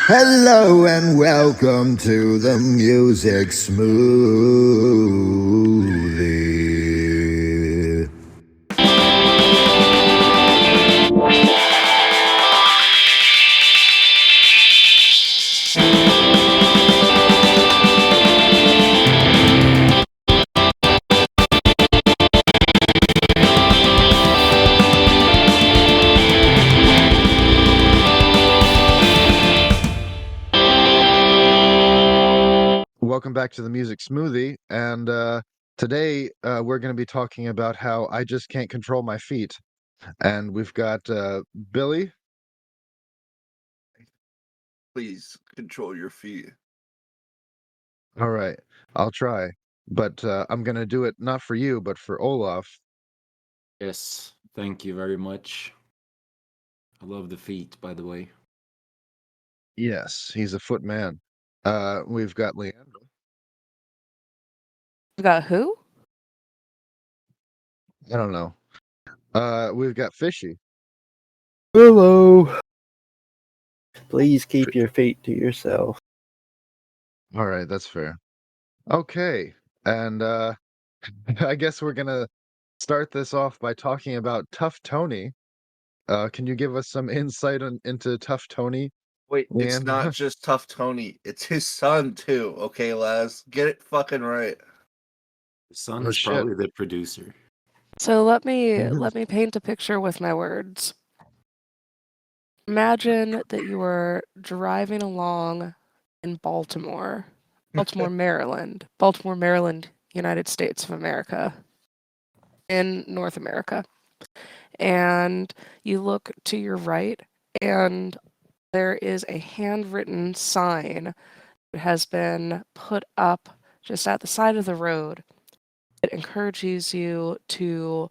Hello and welcome to the Music Smoothie. Welcome back to the Music Smoothie, and today we're going to be talking about how I just can't control my feet. And we've got Billy. Please control your feet. All right, I'll try, but I'm going to do it not for you, but for Olaf. Yes, thank you very much. I love the feet, by the way. Yes, he's a foot man. We've got Leandra. We got who? I don't know. We've got Fishy. Hello. Please keep your feet to yourself. All right, that's fair. Okay, and I guess we're gonna start this off by talking about Tough Tony. Can you give us some insight into Tough Tony? Wait, it's Leandra? not just Tough Tony. It's his son, too. Okay, Laz? Get it fucking right. The son Oh, is shit. probably the producer. So let me paint a picture with my words. Imagine that you were driving along in Baltimore, Maryland, United States of America, in North America. And you look to your right, and there is a handwritten sign that has been put up just at the side of the road. It encourages you to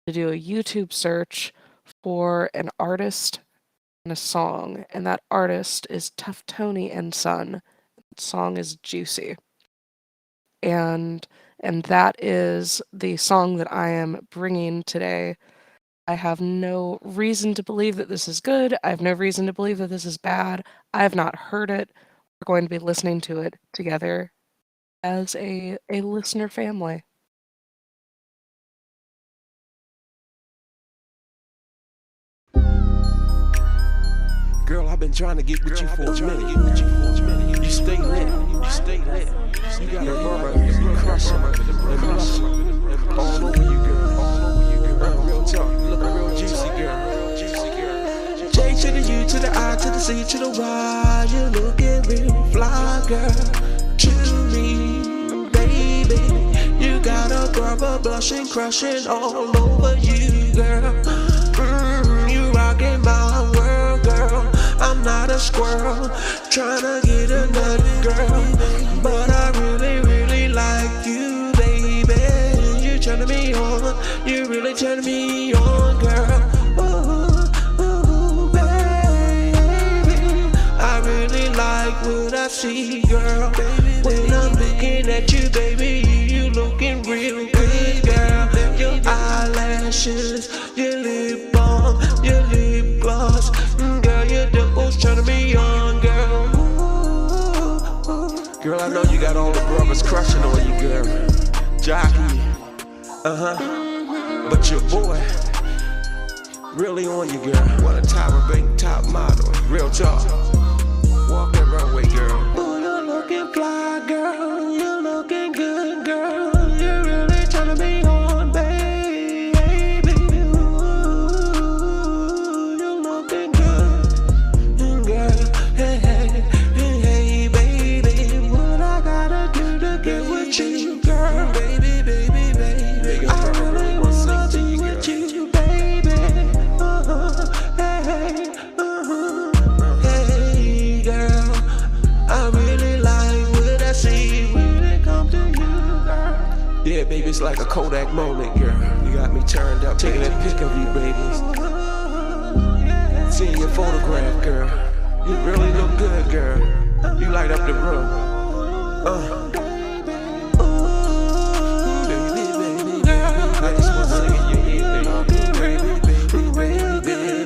do a YouTube search for an artist and a song, and that artist is Tough Tony and Son. The song is Juicy. And that is the song that I am bringing today. I have no reason to believe that this is good. I have no reason to believe that this is bad. I have not heard it. We're going to be listening to it together as a listener family. Girl, I've been trying to get with you for a minute. You stay lit. You got a rubber, you crushing and blushing all over you, girl. Real talk, looking real juicy, girl. J to the U to the I to the C to the Y. You looking real fly, girl. To me, baby. You got a rubber blushing, crushing all over you, girl. You rocking my world, girl. I'm not a squirrel, tryna get a nut, girl. But I really like you, baby. You turning me on, you really turning me on, girl. Ooh, baby. I really like what I see, girl. When I'm looking at you, baby, you looking real good, girl. Your eyelashes, your lip balm, your lip gloss, girl, your dimples turning me on, girl. Girl, I know you got all the brothers crushing on you, girl. Jockey, but your boy really on you, girl. What a top model, real talk. Walk that runway, girl. Ooh, you're looking fly, girl. You're looking good, girl. You're really turning me on, baby. Ooh, you're looking good, girl. Hey, baby. What I gotta do to get with you, girl? Baby. I really wanna be with you, baby. Hey, girl. I really like what I see when it comes to you, girl. Yeah, baby, it's like a Kodak moment, girl. You got me turned up, taking a pic of you, baby. Seeing your photograph, girl. You really look good, girl. You light up the room. I just wanna sing in your ear,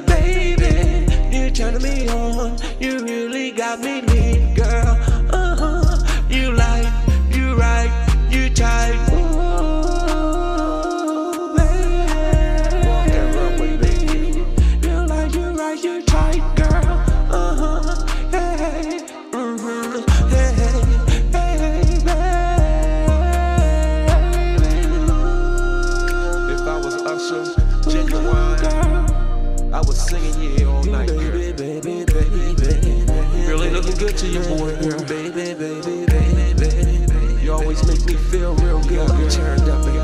baby. You turning me on, you really got me good to your boy, girl. Baby, baby, baby, baby. You always make me feel real good, girl. Turned up, baby.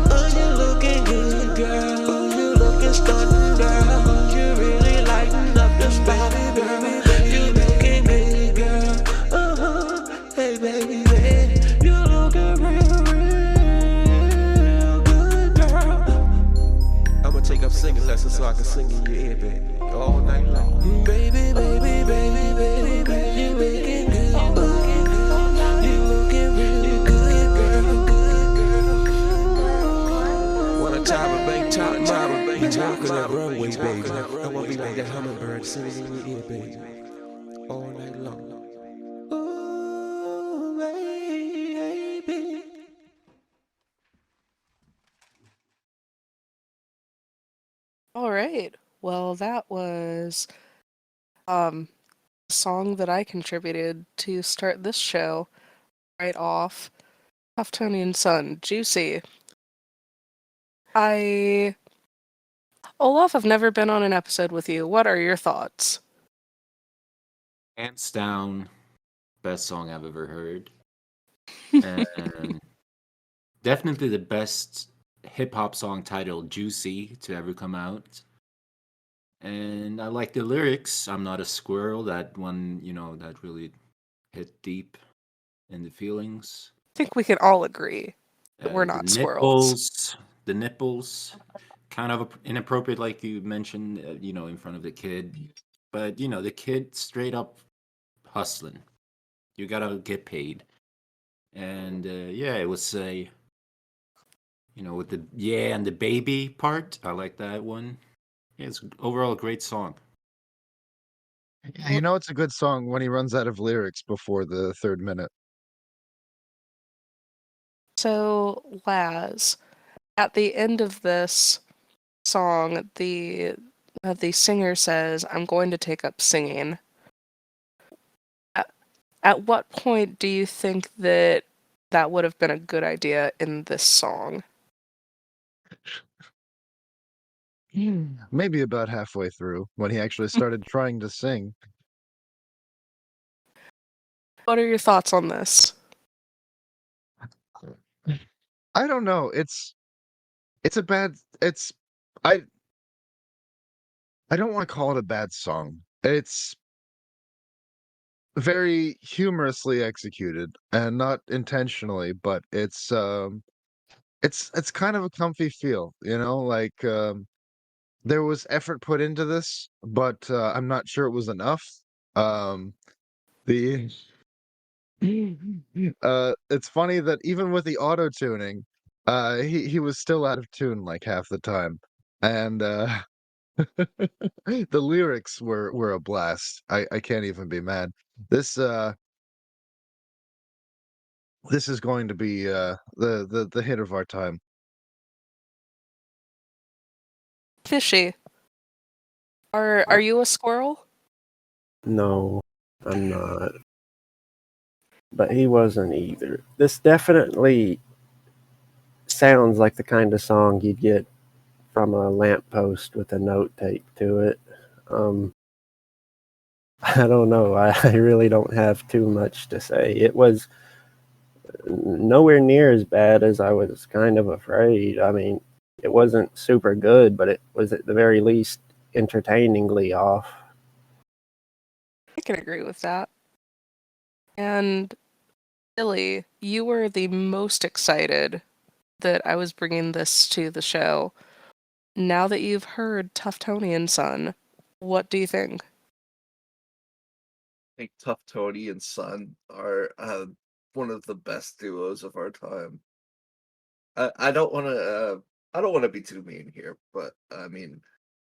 Oh, you looking good, girl. Oh, you looking stunning, girl. You really lighten up the spot, girl. You looking good, girl. Hey, baby, baby. You looking real, real good, girl. I'ma take up singing lessons so I can sing in your ear, baby, all night long. Baby, baby, baby, baby, baby, you looking good, you looking real good, girl. Wanna top a bank, top, we walking that runway, baby. I wanna be like that hummingbird singing in your ear, baby, all night long. Ooh, baby. All right. Well, that was a song that I contributed to start this show right off. Tuftonian Sun, Juicy. Olaf, I've never been on an episode with you. What are your thoughts? Hands down, best song I've ever heard. And definitely the best hip hop song titled Juicy to ever come out. And I like the lyrics. I'm not a squirrel. That one, that really hit deep in the feelings. I think we can all agree that we're The not squirrels. nipples, kind of inappropriate, like you mentioned, in front of the kid. But, the kid straight up hustling. You gotta get paid. And it was with the and the baby part, I like that one. Yeah, it's overall a great song. Yeah, it's a good song when he runs out of lyrics before the third minute. So, Laz, at the end of this song, the singer says, "I'm going to take up singing." At what point do you think that would have been a good idea in this song? Maybe about halfway through when he actually started trying to sing. What are your thoughts on this? I don't know. It's a bad. I I don't want to call it a bad song. It's very humorously executed and not intentionally, but it's kind of a comfy feel, like there was effort put into this, but I'm not sure it was enough. Um the it's funny that even with the auto tuning, he was still out of tune like half the time. And the lyrics were a blast. I can't even be mad. This this is going to be the hit of our time. Fishy, are you a squirrel? No, I'm not. But he wasn't either. This definitely sounds like the kind of song you'd get from a lamppost with a note taped to it. I don't know. I really don't have too much to say. It was nowhere near as bad as I was kind of afraid. I mean, it wasn't super good, but it was at the very least entertainingly off. I can agree with that. And Billy, you were the most excited that I was bringing this to the show. Now that you've heard Tuftonian Sun, what do you think? I think Tough Tony and Son are one of the best duos of our time. I don't want to I don't want to be too mean here, but I mean,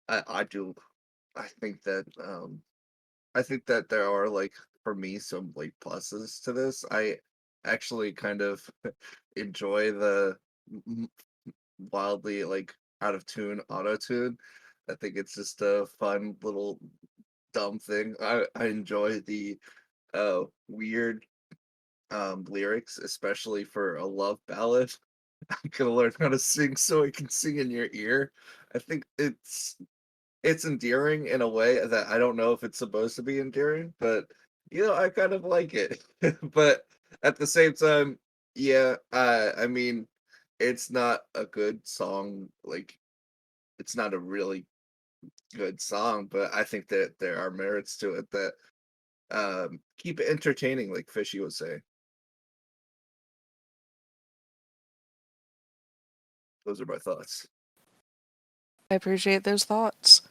I do. I think that there are, like, for me, some, like, pluses to this. I actually kind of enjoy the wildly, like, out of tune auto tune. I think it's just a fun little dumb thing. I enjoy the weird lyrics, especially for a love ballad. I'm gonna learn how to sing so I can sing in your ear. I think it's endearing in a way that I don't know if it's supposed to be endearing, but I kind of like it, but at the same time, yeah, I mean, it's not a good song. Like, it's not a really good song, but I think that there are merits to it that keep it entertaining, like Fishy was saying. Those are my thoughts. I appreciate those thoughts.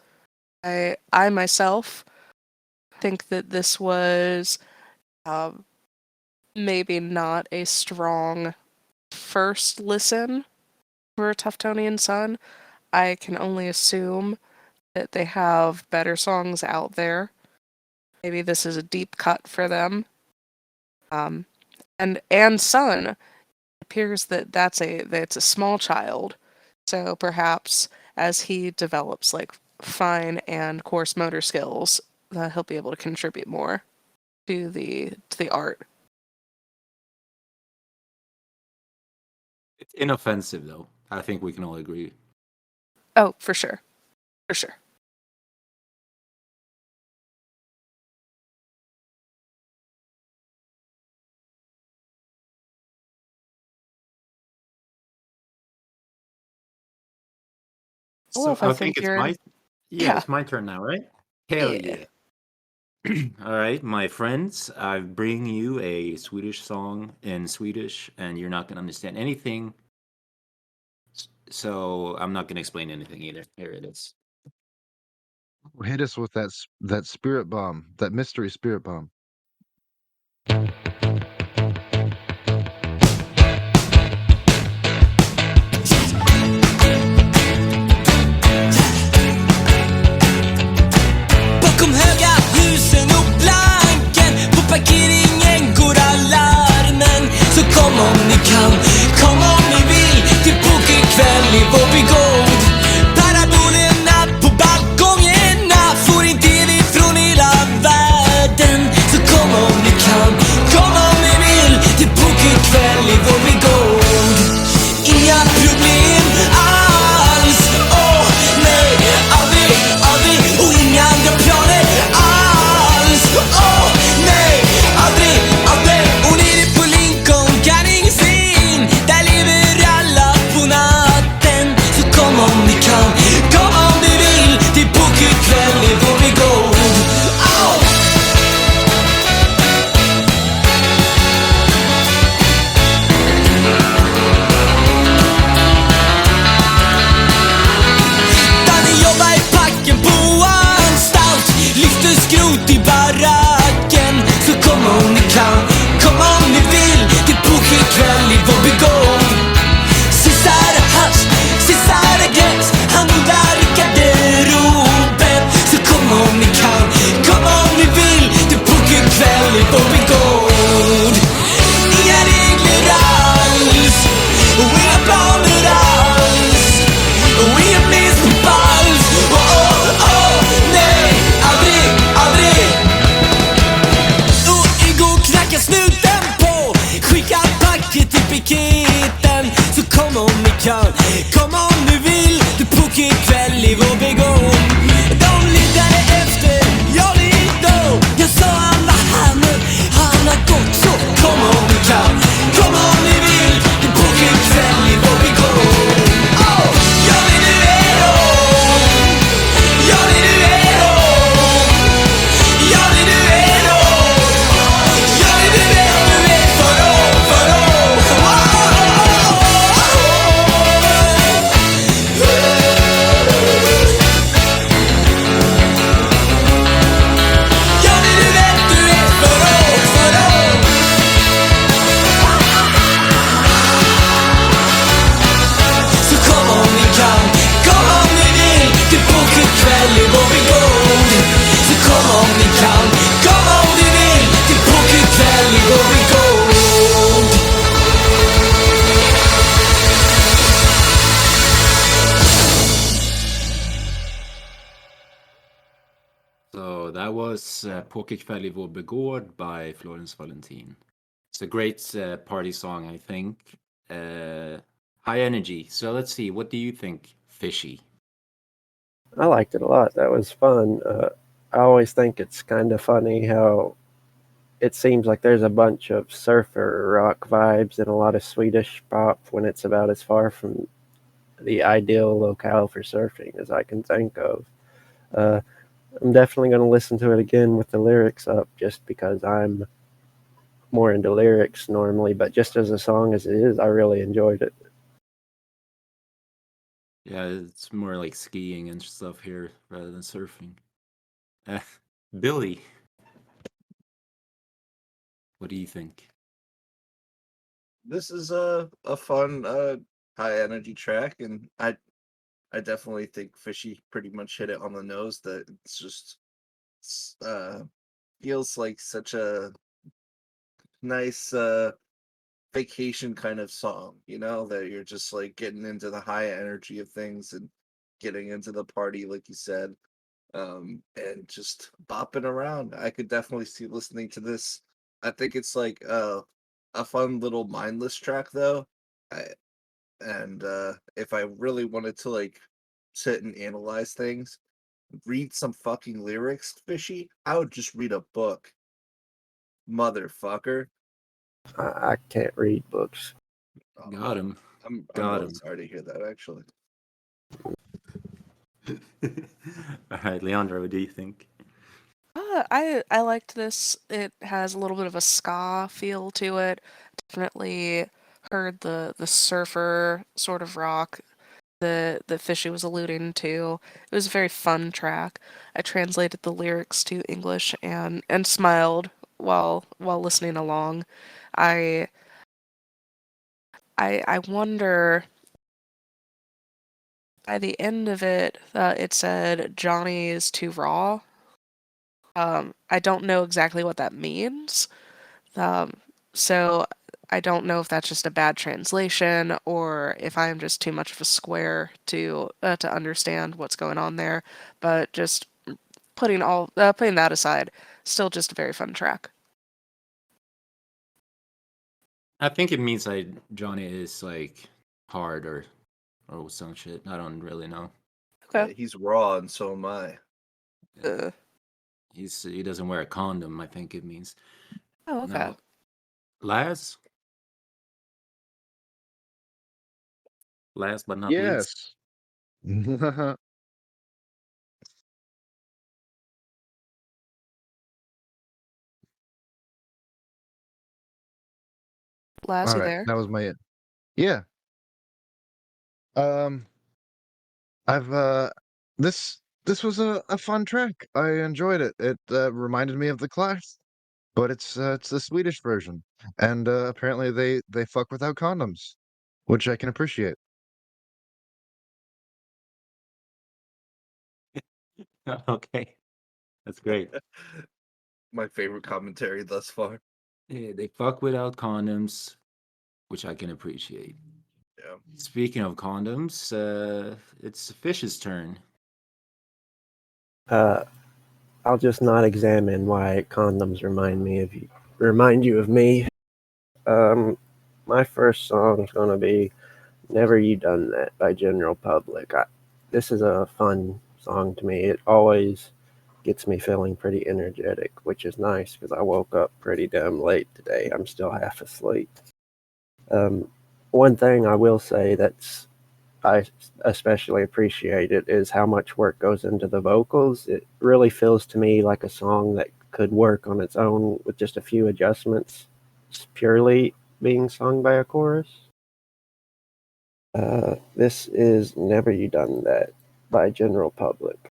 I myself think that this was maybe not a strong first listen for Tuftonian Sun. I can only assume that they have better songs out there. Maybe this is a deep cut for them. And Sun, it appears that that's a small child. So perhaps as he develops like fine and coarse motor skills, he'll be able to contribute more to the art. It's inoffensive, though. I think we can all agree. Oh, for sure. For sure. So Olaf, I I think think it's you're my in. yeah, Yeah. it's my turn now, right? Hell Yeah. yeah. All right, my friends, I bring you a Swedish song in Swedish, and you're not gonna understand anything. So I'm not gonna explain anything either. Here it is. Hit us with that spirit bomb, that mystery spirit bomb. Bakom höga husen och planken på parkeringen går alarmen. Så kom om ni kan, kom om ni vill till pokerkväll i Vårbygård. Parabolerna på balkongerna får inte TV från hela världen. Så kom om ni kan, kom om ni vill till pokerkväll i Vårbygård. Inga problem alls, åh nej, aldrig, aldrig. Och inga andra planer alls, åh nej, aldrig, aldrig. Och nere på Lincoln kan ingen sin, där lever alla på natten. Så kom om ni kan, kom om ni vill till pokerkväll i Vårbygård. Danny jobbar i packen på anstalt, lyfter skrot i baracken. Så kom om ni kan, kom om ni vill till pokerkväll i Vårbygård. Cesar hasch, Cesar gräns, han odlar i garderoben. Så kom om ni kan, kom om ni vill till pokerkväll i Vårbygård. Inga regler alls, och inga planer alls, och inga minns på bals. Nej, aldrig, aldrig. Och igår knackar snuten på, skickar packet till piketen. Så kom om ni kan, kom om ni vill till pokerkväll i Vårbygård. De letade efter Johnny då, jag sa han var här men han har gått. Så kom om ni kan, kom om ni vill till pokerkväll i Vårbygård. Johnny du är då, Johnny du är då, Johnny du är då, Johnny du vet för då. Johnny du vet för då. Så kom om ni kan, kom om ni vill till pokerkväll i Vårbygård. Så kom om ni kan, kom om ni vill till pokerkväll i Vårbygård. So that was Pokerkväll i Vårbygård by Florence Valentin. It's a great party song, I think. High energy. So let's see. What do you think, Fishy? I liked it a lot. That was fun. I always think it's kind of funny how it seems like there's a bunch of surfer rock vibes and a lot of Swedish pop when it's about as far from the ideal locale for surfing as I can think of. I'm definitely going to listen to it again with the lyrics up just because I'm more into lyrics normally, but just as a song as it is, I really enjoyed it. Yeah, it's more like skiing and stuff here rather than surfing. Billy, what do you think? This is a fun high energy track, and I definitely think Fishy pretty much hit it on the nose. That it's just feels like such a nice vacation kind of song, that you're just like getting into the high energy of things and getting into the party, like you said, and just bopping around. I could definitely see listening to this. I think it's like a fun little mindless track though. I, and if I really wanted to like sit and analyze things, read some fucking lyrics, Fishy, I would just read a book, motherfucker. I can't read books. Got him. I'm Got really him. sorry to hear that, actually. All right, Leandra, what do you think? I liked this. It has a little bit of a ska feel to it. Definitely heard the surfer sort of rock that Fishy was alluding to. It was a very fun track. I translated the lyrics to English and smiled while listening along. I I wonder by the end of it, it said Johnny is too raw. I don't know exactly what that means. Um, so I don't know if that's just a bad translation or if I am just too much of a square to understand what's going on there. But just putting that aside, still just a very fun track. I think it means like Johnny is like hard or some shit. I don't really know. Yeah, Okay. he's raw, and so am I. Uh, He doesn't wear a condom. I think it means. oh, okay. Now, last but not least, Yes. Laz, All you right, there? that was my yeah. Um, I've this was a fun track. I enjoyed it. It reminded me of the class, but it's the Swedish version, and apparently they fuck without condoms, which I can appreciate. okay, that's great. My favorite commentary thus far. Yeah, they fuck without condoms, which I can appreciate. Yeah. Speaking of condoms, it's Fish's turn. I'll just not examine why condoms remind you of me. My first song is gonna be "Never You Done That" by General Public. This is a fun song to me. It always gets me feeling pretty energetic, which is nice because I woke up pretty damn late today. I'm still half asleep. One thing I will say I especially appreciate it is how much work goes into the vocals. It really feels to me like a song that could work on its own with just a few adjustments, just purely being sung by a chorus. This is "Never You Done That" by General Public.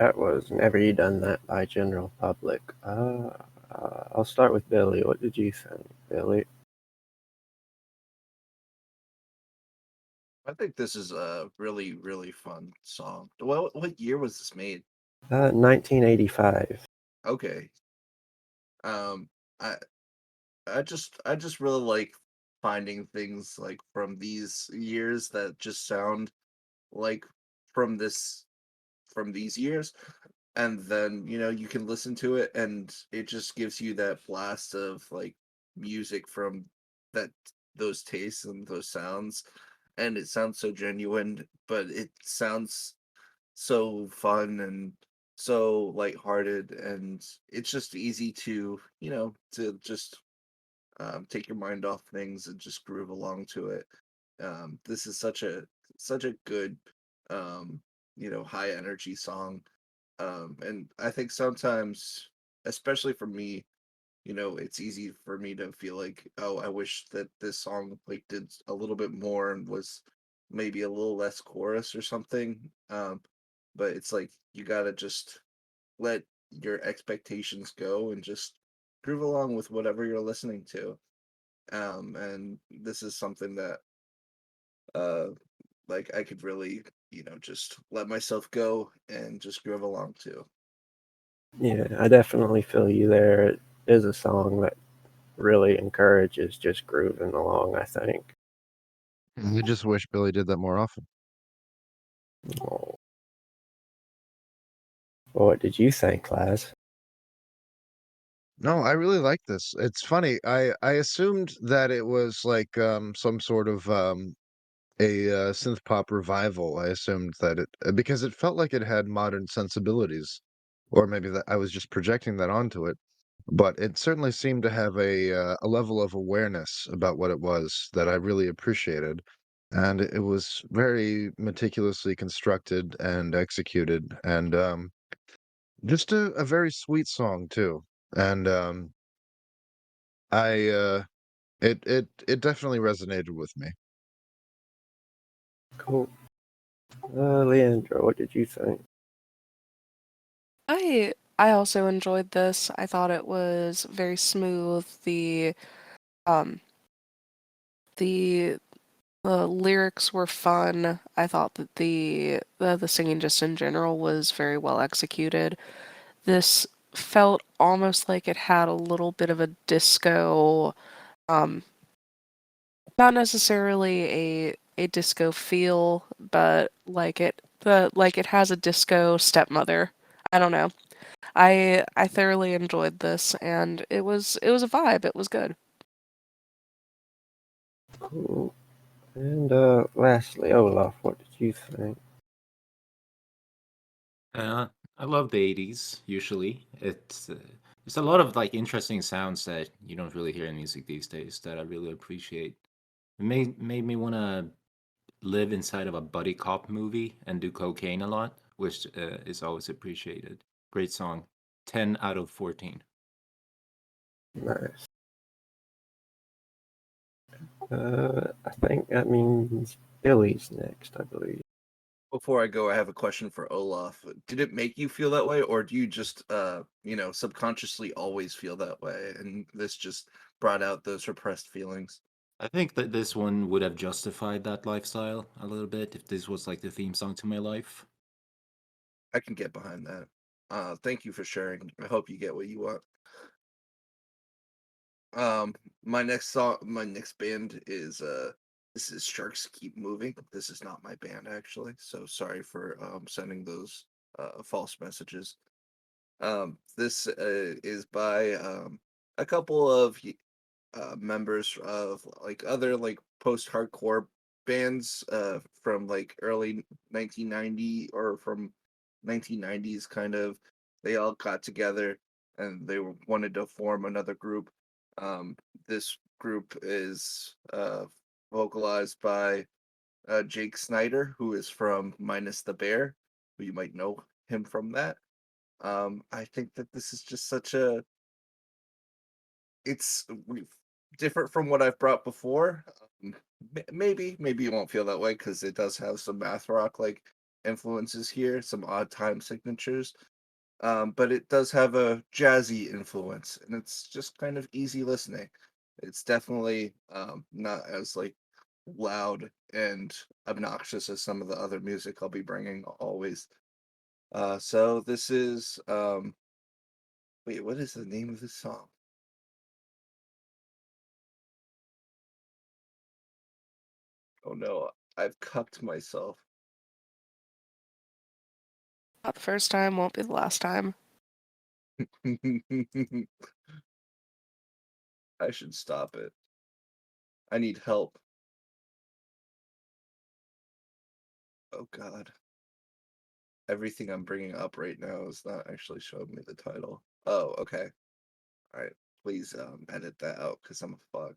That was Never You Done That by General Public. I'll start with Billy. What did you think, Billy? I think this is a really, really fun song. What year was this made? 1985. Okay. Um, I I just really like finding things like from these years that just sound like from this from these years, and then you can listen to it and it just gives you that blast of like music from that those tastes and those sounds, and it sounds so genuine, but it sounds so fun and so lighthearted, and it's just easy to just take your mind off things and just groove along to it. This is such a good high energy song, and I think sometimes, especially for me, it's easy for me to feel like, oh, I wish that this song like did a little bit more and was maybe a little less chorus or something. But it's like you gotta just let your expectations go and just groove along with whatever you're listening to. And this is something that uh like I could really, just let myself go and just groove along to. Yeah, I definitely feel you there. It is a song that really encourages just grooving along, I think. I just wish Billy did that more often. Oh. Well, what did you think, Laz? No, I really like this. It's funny. I assumed that it was like some sort of a synth pop revival. I assumed that it because it felt like it had modern sensibilities, or maybe that I was just projecting that onto it. But it certainly seemed to have a level of awareness about what it was that I really appreciated, and it was very meticulously constructed and executed, and just a very sweet song too. And I it definitely resonated with me. Cool. Leandra, what did you think? I also enjoyed this. I thought it was very smooth. Um the lyrics were fun. I thought that the singing just in general was very well executed. This felt almost like it had a little bit of a disco, um, not necessarily a disco feel, but like it has a disco stepmother. I don't know. I thoroughly enjoyed this, and it was a vibe. It was good. Cool. And lastly, Olaf, what did you think? Uh, I love the 80s usually. It's a lot of like interesting sounds that you don't really hear in music these days that I really appreciate. It made me want to live inside of a buddy cop movie and do cocaine a lot, which is always appreciated. Great song. 10 out of 14. Nice. I think that means Billy's next, I believe. Before I go, I have a question for Olaf. Did it make you feel that way, or do you just, subconsciously always feel that way, and this just brought out those repressed feelings? I think that this one would have justified that lifestyle a little bit if this was like the theme song to my life. I can get behind that. Thank you for sharing. I hope you get what you want. My next band is this is Sharks Keep Moving. This is not my band actually, so sorry for sending those false messages. This is by a couple of members of like other like post-hardcore bands from like early 1990 or from 1990s kind of. They all got together and wanted to form another group. um this group is vocalized by Jake Snyder, who is from Minus the Bear, who you might know him from that. I think that this is just such a it's different from what I've brought before. Maybe you won't feel that way because it does have some math rock like influences here, some odd time signatures. But it does have a jazzy influence, and it's just kind of easy listening. It's definitely not as like loud and obnoxious as some of the other music I'll be bringing always. So this is wait, what is the name of this song? Oh no, I've cucked myself. Not the first time, won't be the last time. I should stop it. I need help. Oh God. Everything I'm bringing up right now is not actually showing me the title. Oh, okay. All right. Please edit that out because I'm a fuck.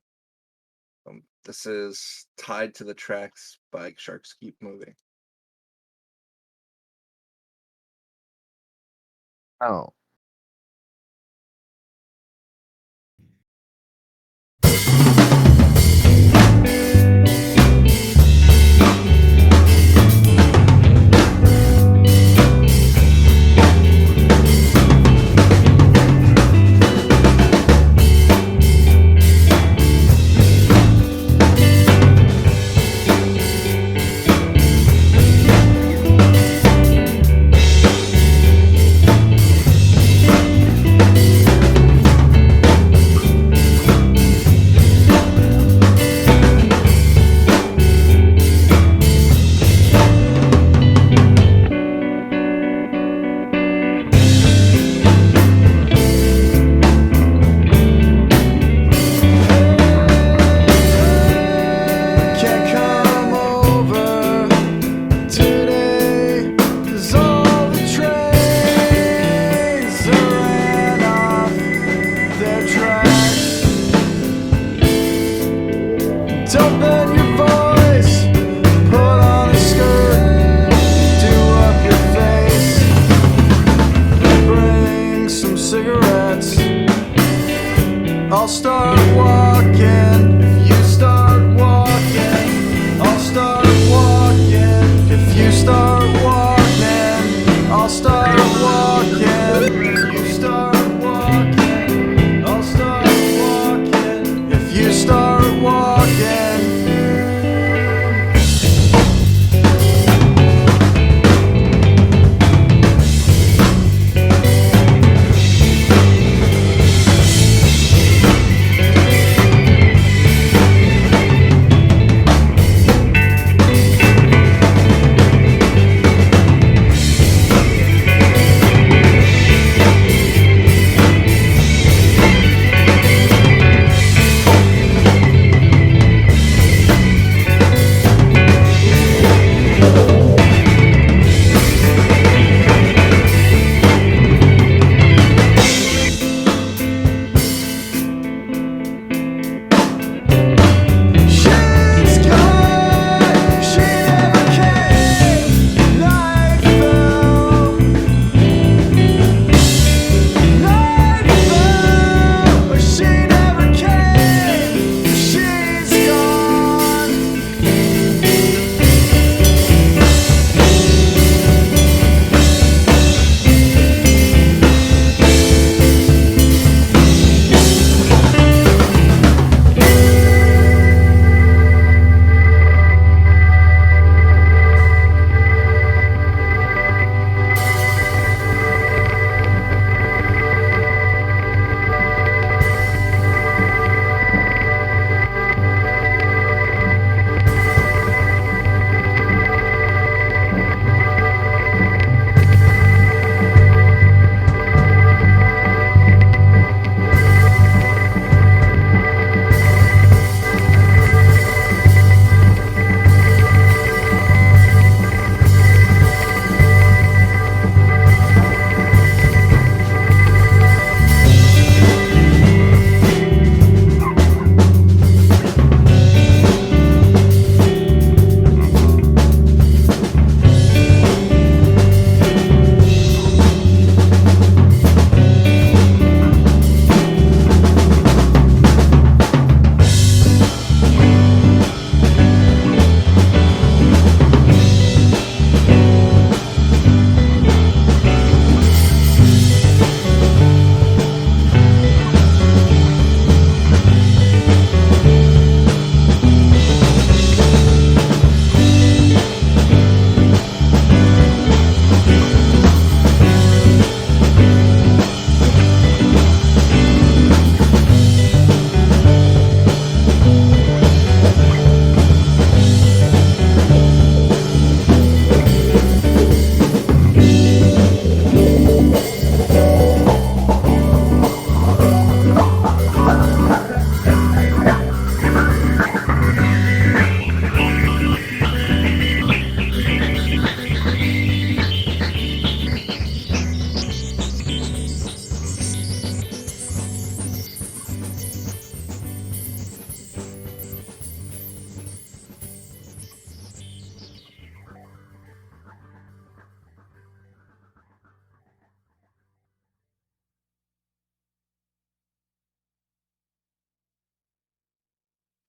This is Tied to the Tracks by Sharks Keep Moving. Oh. I'll start walking if you start walking. I'll start walking if you start walking. I'll start walking if you start walking. I'll start walking if you start walking.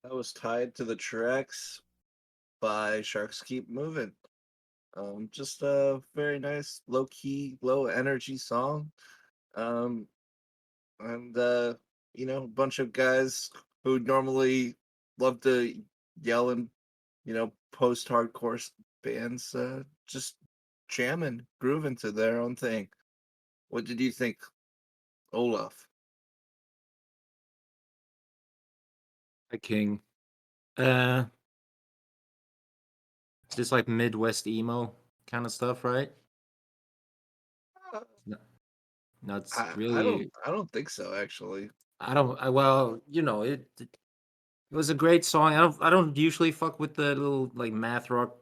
That was tied to the tracks by Sharks Keep Moving. Just a very nice, low key, low energy song. Um, and a bunch of guys who normally love to yell and post hardcore bands just jamming, grooving to their own thing. What did you think, Olaf? The King. It's just like Midwest emo kind of stuff, right? No, no, it's I really. I don't think so actually. Well, it was a great song. I don't usually fuck with the little like mathrock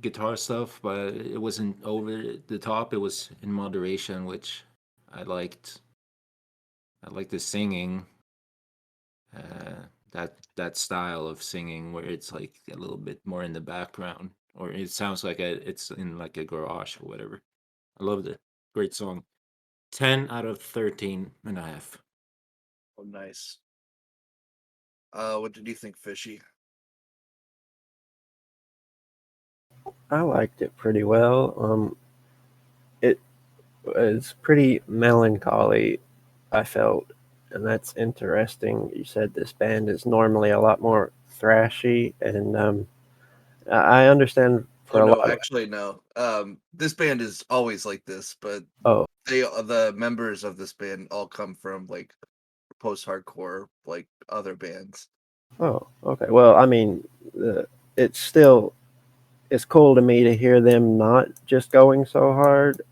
guitar stuff, but it wasn't over the top. It was in moderation, which I liked. I liked the singing. That style of singing where it's like a little bit more in the background, or it sounds like it's in like a garage or whatever. I loved it. Great song. 10 out of 13 and a half. Oh, nice. What did you think, Fishy? I liked it pretty well. It was pretty melancholy, I felt, and that's interesting. You said this band is normally a lot more thrashy, and I understand for Oh a no, lot of. actually no. This band is always like this, but Oh, the members of this band all come from like post-hardcore, like other bands. oh, okay. Well, I mean, it's still it's cool to me to hear them not just going so hard.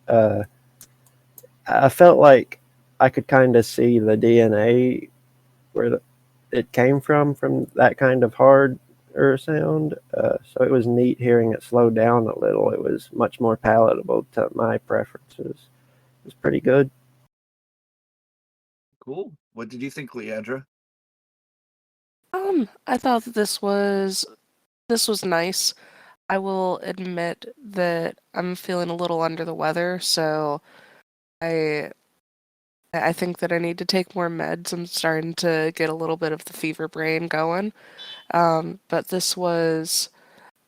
Uh, I felt like I could kind of see the DNA where it came from that kind of harder sound. So it was neat hearing it slow down a little. It was much more palatable to my preferences. It was pretty good. Cool. What did you think, Leandra? I thought that this was nice. I will admit that I'm feeling a little under the weather, so I I think that I need to take more meds. I'm starting to get a little bit of the fever brain going. But this was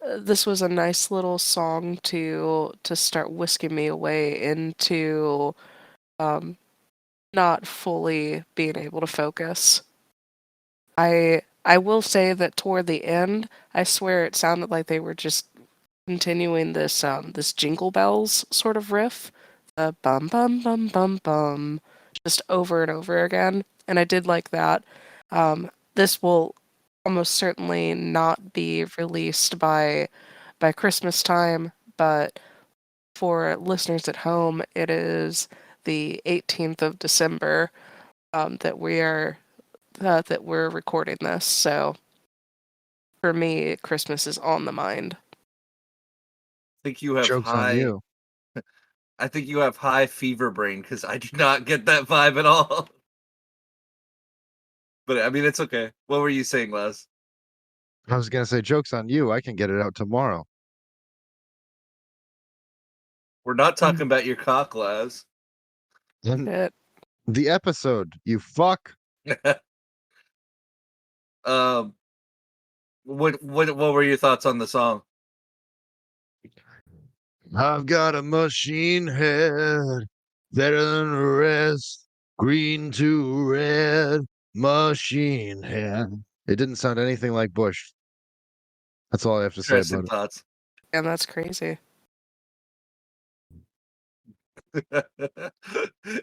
a nice little song to start whisking me away into um, not fully being able to focus. I will say that toward the end, I swear it sounded like they were just continuing this Jingle Bells sort of riff, the bum bum bum bum bum, just over and over again, and I did like that. This will almost certainly not be released by Christmas time, but for listeners at home, it is the 18th of December that we're recording this. So for me, Christmas is on the mind. Think you have Joke's on high you. I think you have high fever brain because I do not get that vibe at all. But I mean, it's okay. What were you saying, Les? I was gonna say, joke's on you. I can get it out tomorrow. We're not talking about your cock, Les. And It, the episode, you fuck. um, what were your thoughts on the song? I've got a machine head, better than the rest. Green to red, machine head. It didn't sound anything like Bush. That's all I have to say Interesting about it. thoughts. and that's crazy.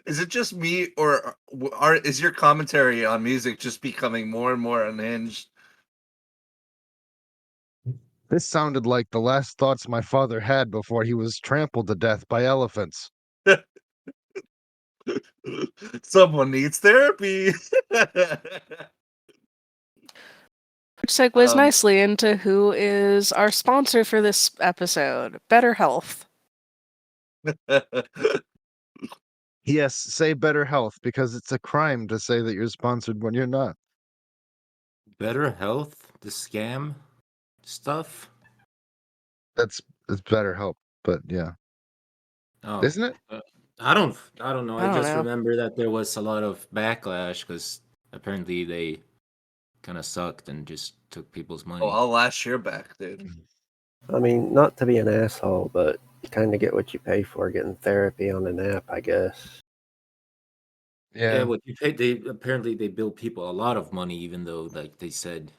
Is it just me, or is your commentary on music just becoming more and more unhinged? This sounded like the last thoughts my father had before he was trampled to death by elephants. Someone needs therapy. Which segues Um, nicely into who is our sponsor for this episode, Better Health. Yes, say better health because it's a crime to say that you're sponsored when you're not. Better Health, the scam stuff. That's it's better help, but yeah. Oh, Isn't it? I don't know. I I don't just know. remember that there was a lot of backlash because apparently they kind of sucked and just took people's money. Oh, I'll last year back, dude. I mean, not to be an asshole, but you kind of get what you pay for getting therapy on an app, I guess. Yeah, what you paid, they bill people a lot of money, even though like they said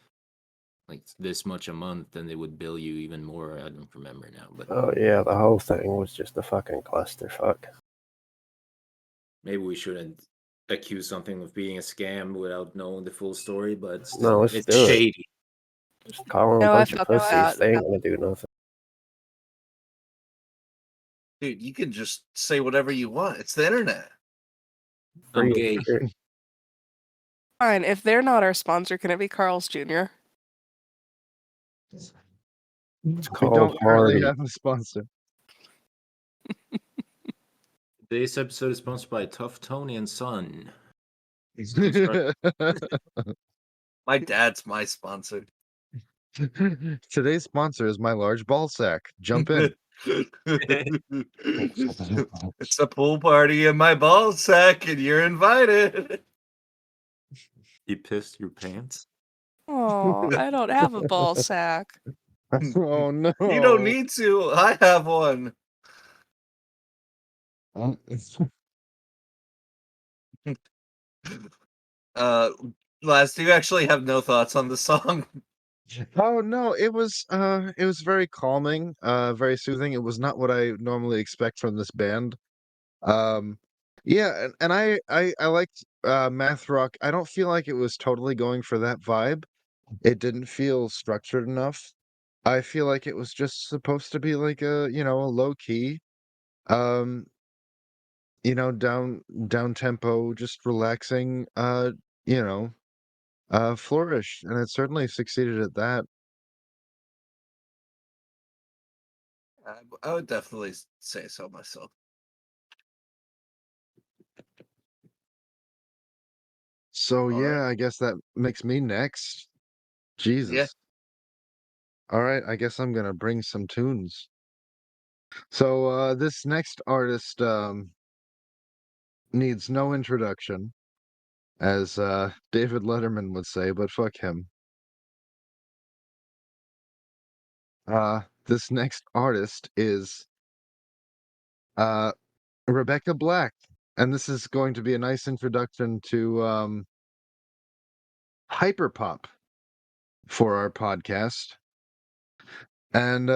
like this much a month, then they would bill you even more. I don't remember now, but Oh yeah, the whole thing was just a fucking clusterfuck. maybe we shouldn't accuse something of being a scam without knowing the full story, but No, let's it's do it. shady. Just call them No, a I bunch of fuck with pussies. that. They ain't gonna do nothing. Dude, you can just say whatever you want. It's the internet. I'm Free gay. shit. Fine. If they're not our sponsor, can it be Carl's Jr.? It's We called don't currently Hardy. have a sponsor. Today's episode is sponsored by Tough Tony and Son. My dad's my sponsor. Today's sponsor is my large ball sack. Jump in. It's a pool party in my ball sack, and you're invited. You pissed your pants? Oh, I don't have a ball sack. Oh no! You don't need to. I have one. Last, do you actually have no thoughts on the song? Oh no, it was very calming, very soothing. It was not what I normally expect from this band. Yeah, and I liked mathrock. I don't feel like it was totally going for that vibe. It didn't feel structured enough. I feel like it was just supposed to be like a, a low key, um, down tempo, just relaxing, flourish, and it certainly succeeded at that. I would definitely say so myself. So All yeah, right. I guess that makes me next. Jesus. Yeah. All right, I guess I'm gonna bring some tunes. So this next artist needs no introduction, as David Letterman would say, but fuck him. This next artist is uh Rebecca Black, and this is going to be a nice introduction to hyperpop for our podcast. And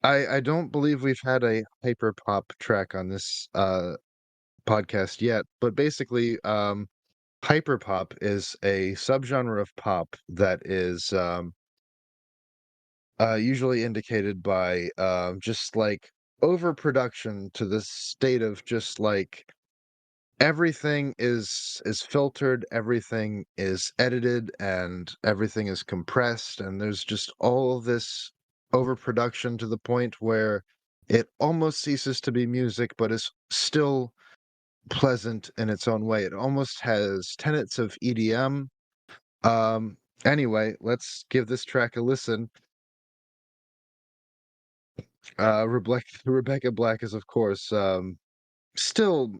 I don't believe we've had a hyperpop track on this podcast yet, but basically hyperpop is a subgenre of pop that is usually indicated by just like overproduction to the state of just like everything is filtered, everything is edited, and everything is compressed, and there's just all of this overproduction to the point where it almost ceases to be music, but is still pleasant in its own way. It almost has tenets of EDM. Anyway, let's give this track a listen. Rebecca Black is, of course, still,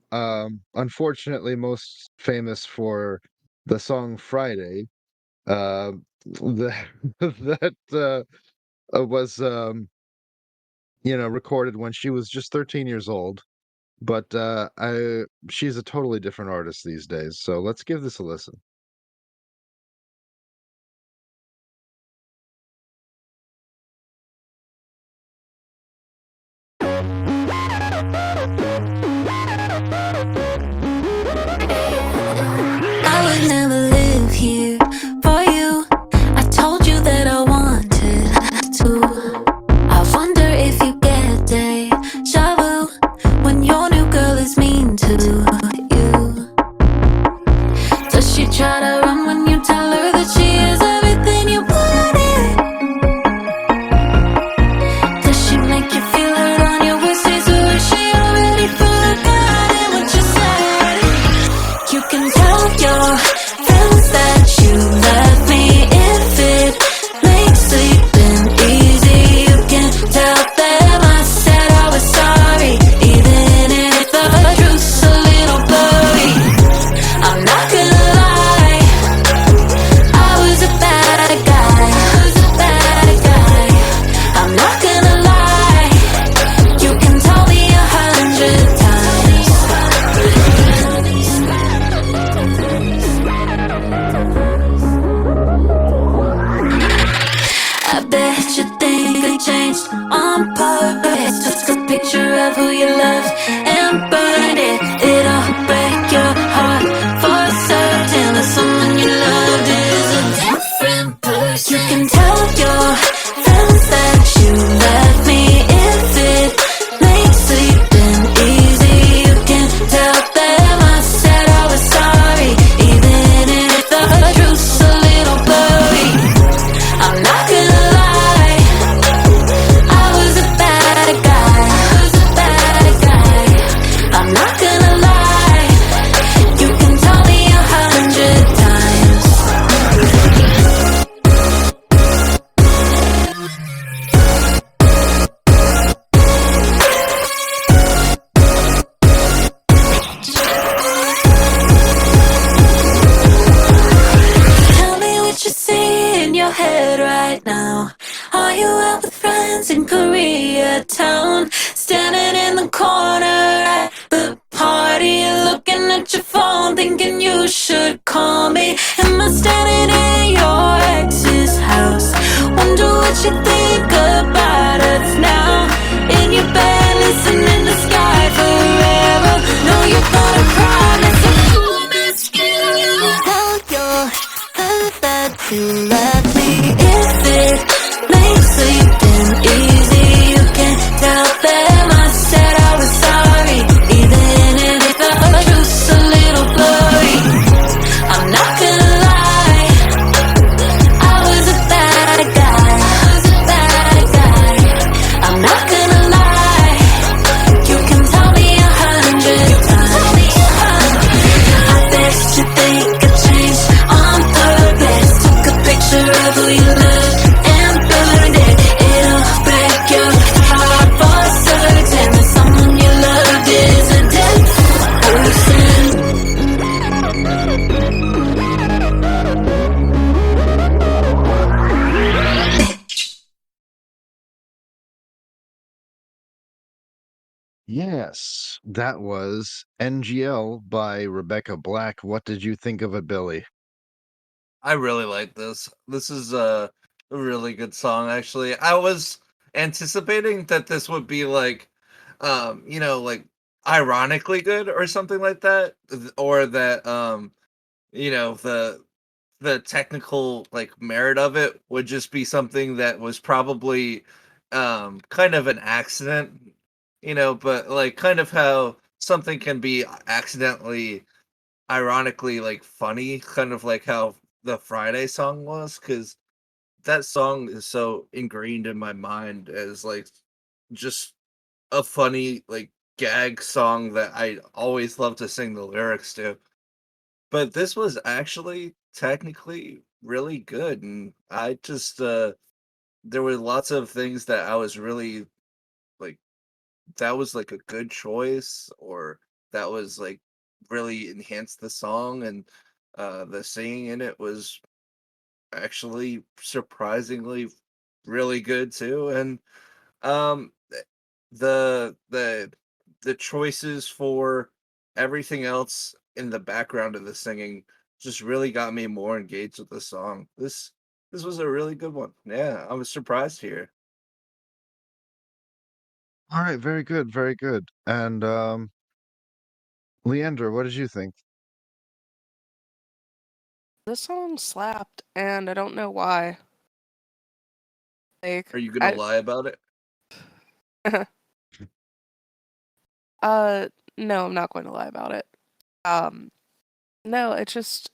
unfortunately, most famous for the song Friday, uh, that that was, recorded when she was just 13 years old. But she's a totally different artist these days. So let's give this a listen. I would never live here for you. I told you that I wanted to. I wonder if you get deja vu when your new girl is mean to you. Does she try Yes, that was NGL by Rebecca Black. What did you think of it, Billy? I really like this. This is a really good song actually. I was anticipating that this would be like like ironically good or something like that or that the technical like merit of it would just be something that was probably kind of an accident, but like kind of how something can be accidentally ironically like funny, kind of like how the Friday song was, because that song is so ingrained in my mind as like just a funny like gag song that I always love to sing the lyrics to. But this was actually technically really good, and I just there were lots of things that I was really like that was like a good choice, or that was like really enhanced the song, and the singing in it was actually surprisingly really good too. And the the the choices for everything else in the background of the singing just really got me more engaged with the song. This was a really good one. Yeah, I was surprised here. All right, very good, very good. And Leandra, what did you think? This song slapped, and I don't know why. Like, Are you gonna I lie about it? uh no, I'm not going to lie about it. Um no, it's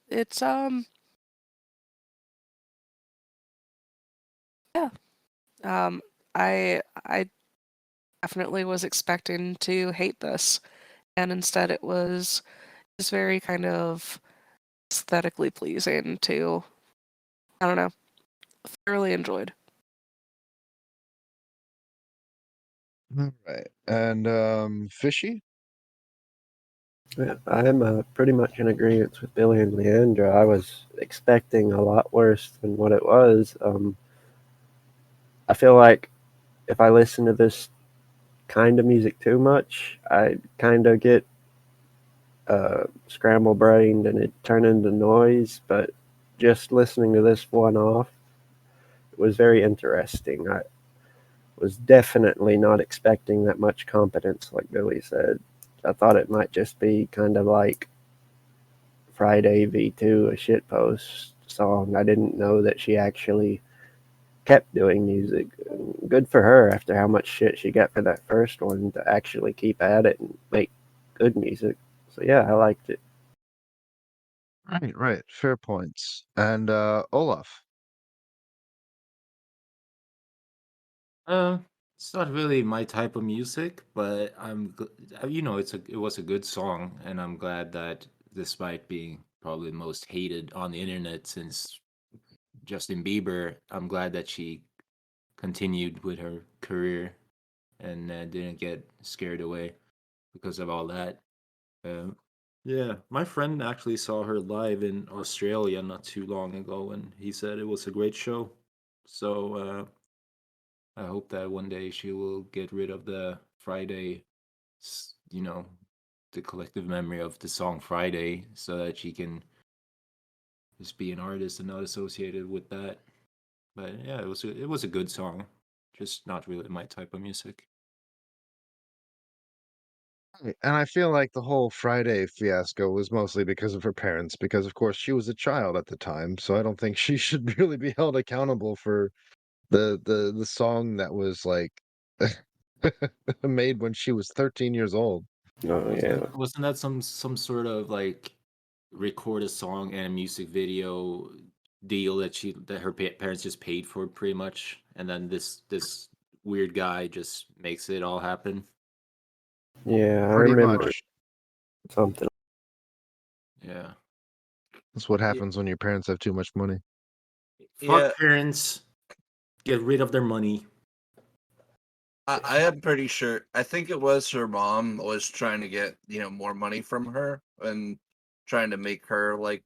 yeah. Um I definitely was expecting to hate this, and instead it was just very kind of aesthetically pleasing to, I don't know, thoroughly enjoyed. All right. And Fishy? Yeah, I'm pretty much in agreement with Billy and Leandra. I was expecting a lot worse than what it was. I feel like if I listen to this kind of music too much, I kind of get scramble brained and it turn into noise. But just listening to this one off, it was very interesting. I was definitely not expecting that much competence, like Billy said. I thought it might just be kind of like Friday V2, a shitpost song. I didn't know that she actually kept doing music. Good for her after how much shit she got for that first one to actually keep at it and make good music. So yeah, I liked it. Right, right. Fair points. And Olaf. Uh, it's not really my type of music, but it was a good song, and I'm glad that despite being probably the most hated on the internet since Justin Bieber, I'm glad that she continued with her career and didn't get scared away because of all that. Um, yeah, my friend actually saw her live in Australia not too long ago, and he said it was a great show. So I hope that one day she will get rid of the Friday, s- you know, the collective memory of the song Friday, so that she can just be an artist and not associated with that. But yeah, it was a good song, just not really my type of music. Right. And I feel like the whole Friday fiasco was mostly because of her parents, because of course she was a child at the time, so I don't think she should really be held accountable for the song that was like made when she was 13 years old. Oh yeah. Wasn't that some sort of like record a song and a music video deal that her parents just paid for pretty much, and then this weird guy just makes it all happen? Yeah, I Pretty remember much. something. Yeah. That's what Yeah. happens when your parents have too much money. Yeah, Fuck parents. Get rid of their money. I am pretty sure. I think it was her mom was trying to get more money from her and trying to make her like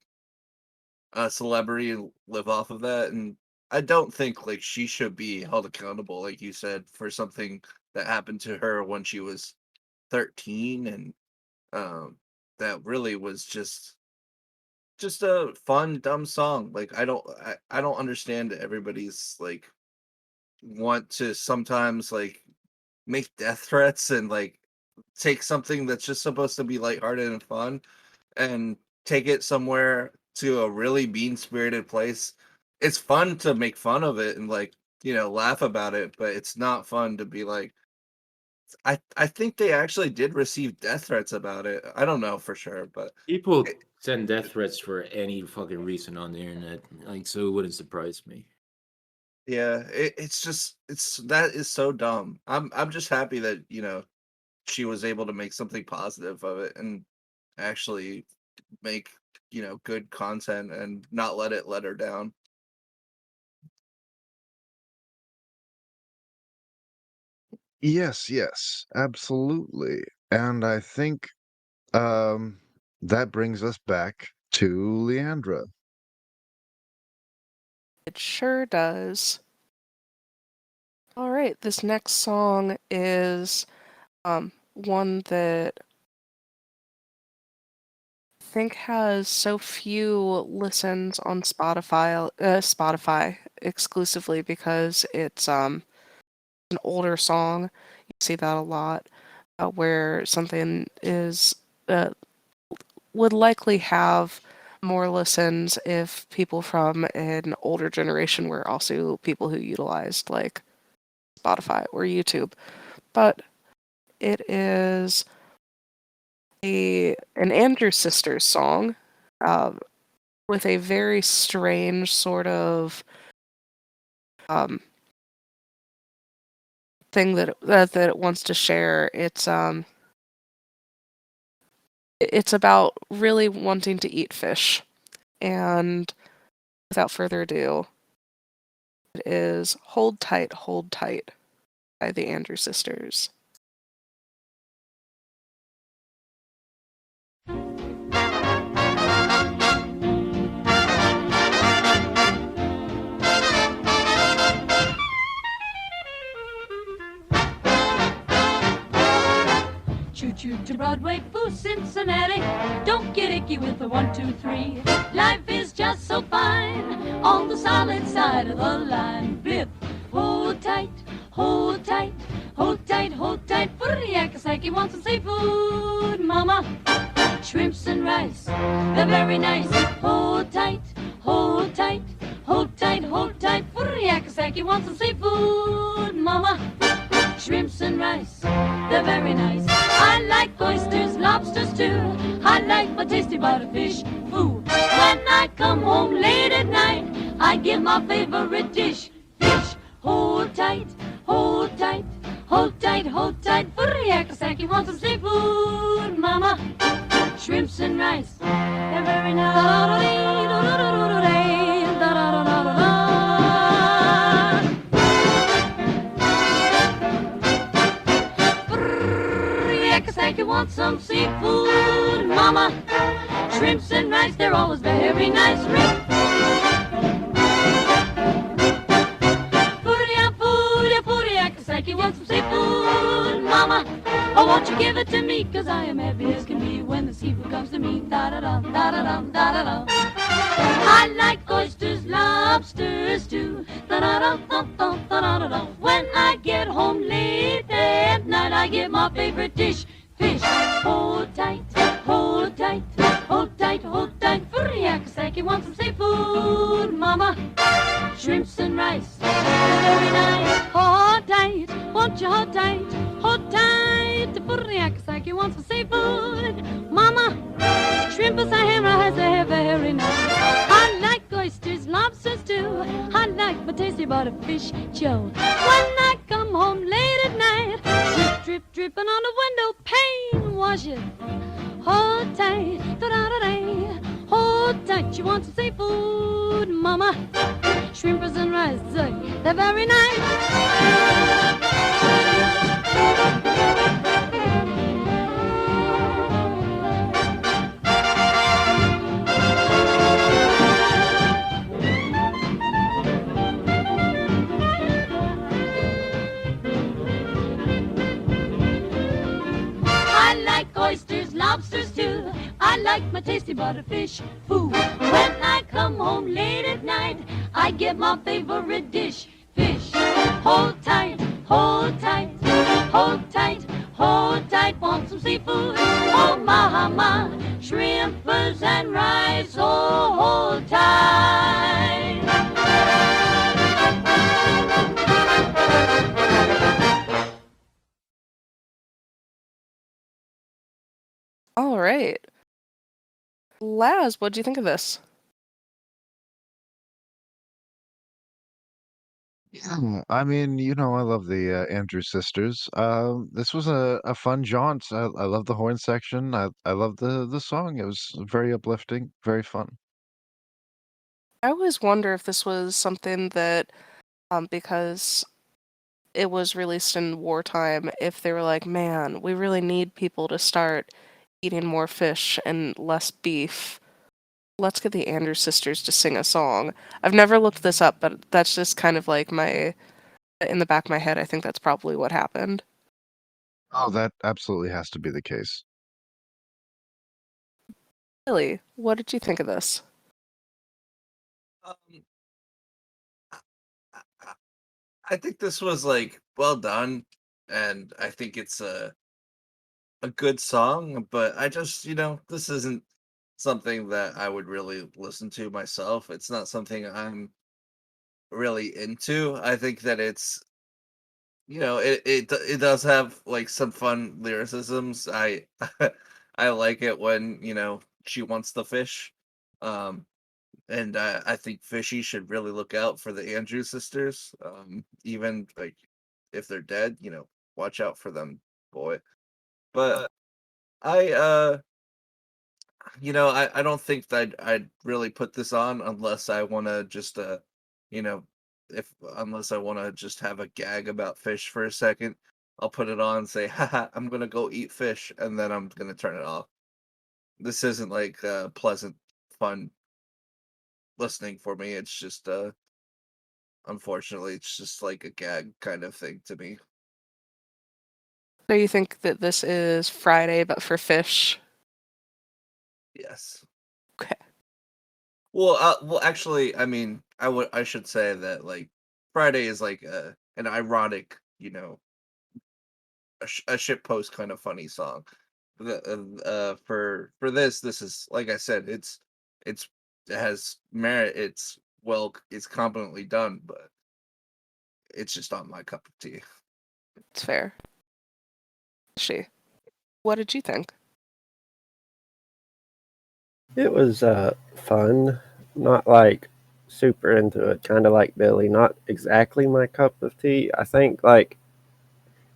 a celebrity and live off of that. And I don't think like she should be held accountable, like you said, for something that happened to her when she was 13, and that really was just a fun dumb song. Like I don't understand everybody's like want to sometimes like make death threats and like take something that's just supposed to be lighthearted and fun and take it somewhere to a really mean spirited place. It's fun to make fun of it and like, laugh about it, but it's not fun to be like, I think they actually did receive death threats about it. I don't know for sure, but People it, send death threats for any fucking reason on the internet, like, so it wouldn't surprise me. yeah, it's just that is so dumb. I'm just happy that, she was able to make something positive of it and actually make, good content and not let it let her down. Yes, yes, absolutely. And I think that brings us back to Leandra. It sure does. All right, this next song is one that I think has so few listens on Spotify exclusively because it's an older song. You see that a lot, where something is would likely have more listens if people from an older generation were also people who utilized like Spotify or YouTube. But it is an Andrews Sisters song with a very strange sort of thing that it wants to share. It's about really wanting to eat fish. And without further ado, it is Hold Tight by the Andrews Sisters. Choo-choo to Broadway, boo Cincinnati. Don't get icky with the 1, 2, 3. Life is just so fine on the solid side of the line. Biff, hold tight, hold tight, hold tight, hold tight. Yakasaki wants some seafood, mama. Shrimps and rice, they're very nice. Hold tight, hold tight, hold tight, hold tight. Yakasaki wants some seafood, mama. Shrimps and rice, they're very nice. I like oysters, lobsters too. I like my tasty butterfish. Ooh, when I come home late at night, I get my favorite dish, fish. Hold tight, hold tight, hold tight, hold tight. Yakasaki wants some seafood, mama. Shrimps and rice, they're very nice. Yakasaki wants some seafood, mama. Shrimps and rice, they're always very nice. Yakasaki wants some seafood, mama. Oh, won't you give it to me? 'Cause I am happy as can be when the seafood comes to me. Da-da-da, da-da-da, da-da-da. I like oysters, lobsters too. Da-da-da, da-da-da, da-da-da. When I get home late at night, I get my favorite dish, fish. Hold tight, hold tight, hold tight, hold tight. Yakasaki wants some seafood, mama. Shrimps and rice, very nice. Hold tight, won't you hold tight, hold tight. Yakasaki wants some seafood, mama. Shrimp and rice, they're very nice. I like oysters, lobsters too. I like my tasty butterfish, Joe. When I come home late at night, drip, drip, dripping on the window pane, wash it. Hold tight, da-da-da-da. Hold tight, you want some seafood, mama. Shrimpers and rice, they're very nice. a tasty butterfish food. When I come home late at night, I get my favorite dish, fish. Hold tight, hold tight, hold tight, hold tight, want some seafood? Oh, mama, shrimpers and rice, oh, hold tight. All right. Laz, what'd you think of this? Yeah, I mean, I love the Andrews sisters. This was a fun jaunt. I love the horn section. I love the song. It was very uplifting, very fun. I always wonder if this was something that, because it was released in wartime, if they were like, man, we really need people to start eating more fish and less beef. Let's get the Andrews sisters to sing a song. I've never looked this up, but that's just kind of like in the back of my head, I think that's probably what happened. Oh, that absolutely has to be the case. Billy, what did you think of this? Um, I I think this was like well done, and I think it's a good song, but I just, this isn't something that I would really listen to myself. It's not something I'm really into. I think that it's, it does have like some fun lyricisms. I like it when, she wants the fish. Um and I think Fishy should really look out for the Andrews sisters. Even like if they're dead, watch out for them, boy. But I I don't think that I'd really put this on unless I want to just you know, if unless I want to just have a gag about fish for a second. I'll put it on and say, haha, I'm gonna go eat fish, and then I'm gonna turn it off. This isn't like pleasant, fun listening for me. It's just unfortunately it's just like a gag kind of thing to me. So you think that this is Friday, but for fish? Yes. Okay. Well, actually, I mean, I should say that like Friday is like an ironic, a shit post kind of funny song. For this is like I said, it's it has merit. It's competently done, but it's just not my cup of tea. It's fair. What did you think? It was fun, not like super into it, kind of like Billy, not exactly my cup of tea. I think like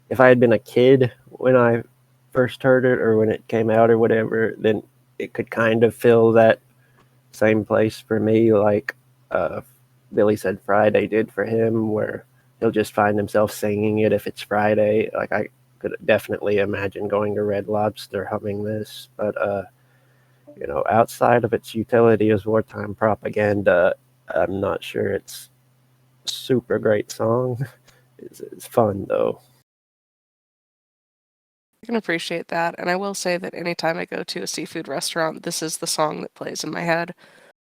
if I had been a kid when I first heard it or when it came out or whatever, then it could kind of fill that same place for me, like uh, Billy said Friday did for him, where he'll just find himself singing it if it's Friday. Like I could definitely imagine going to Red Lobster humming this, but outside of its utility as wartime propaganda, I'm not sure it's a super great song. It's fun though. I can appreciate that, and I will say that anytime I go to a seafood restaurant, this is the song that plays in my head.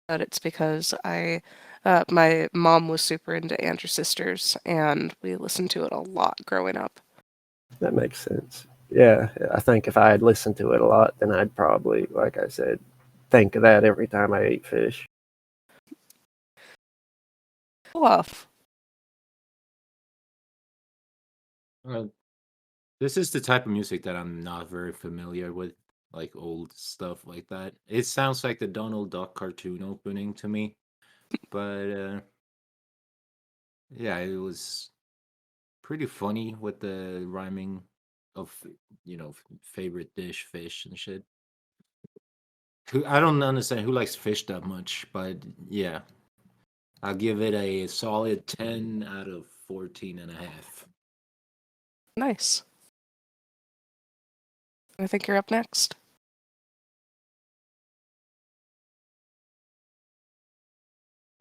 But it's because my mom was super into Andrew Sisters, and we listened to it a lot growing up. That makes sense. Yeah, I think if I had listened to it a lot, then I'd probably, like I said, think of that every time I ate fish. Olaf. Uh, this is the type of music that I'm not very familiar with, like old stuff like that. It sounds like the Donald Duck cartoon opening to me, but yeah, it was pretty funny with the rhyming of favorite dish, fish and shit. I don't understand who likes fish that much, but yeah, I'll give it a solid 10 out of 14 and a half. Nice. I think you're up next.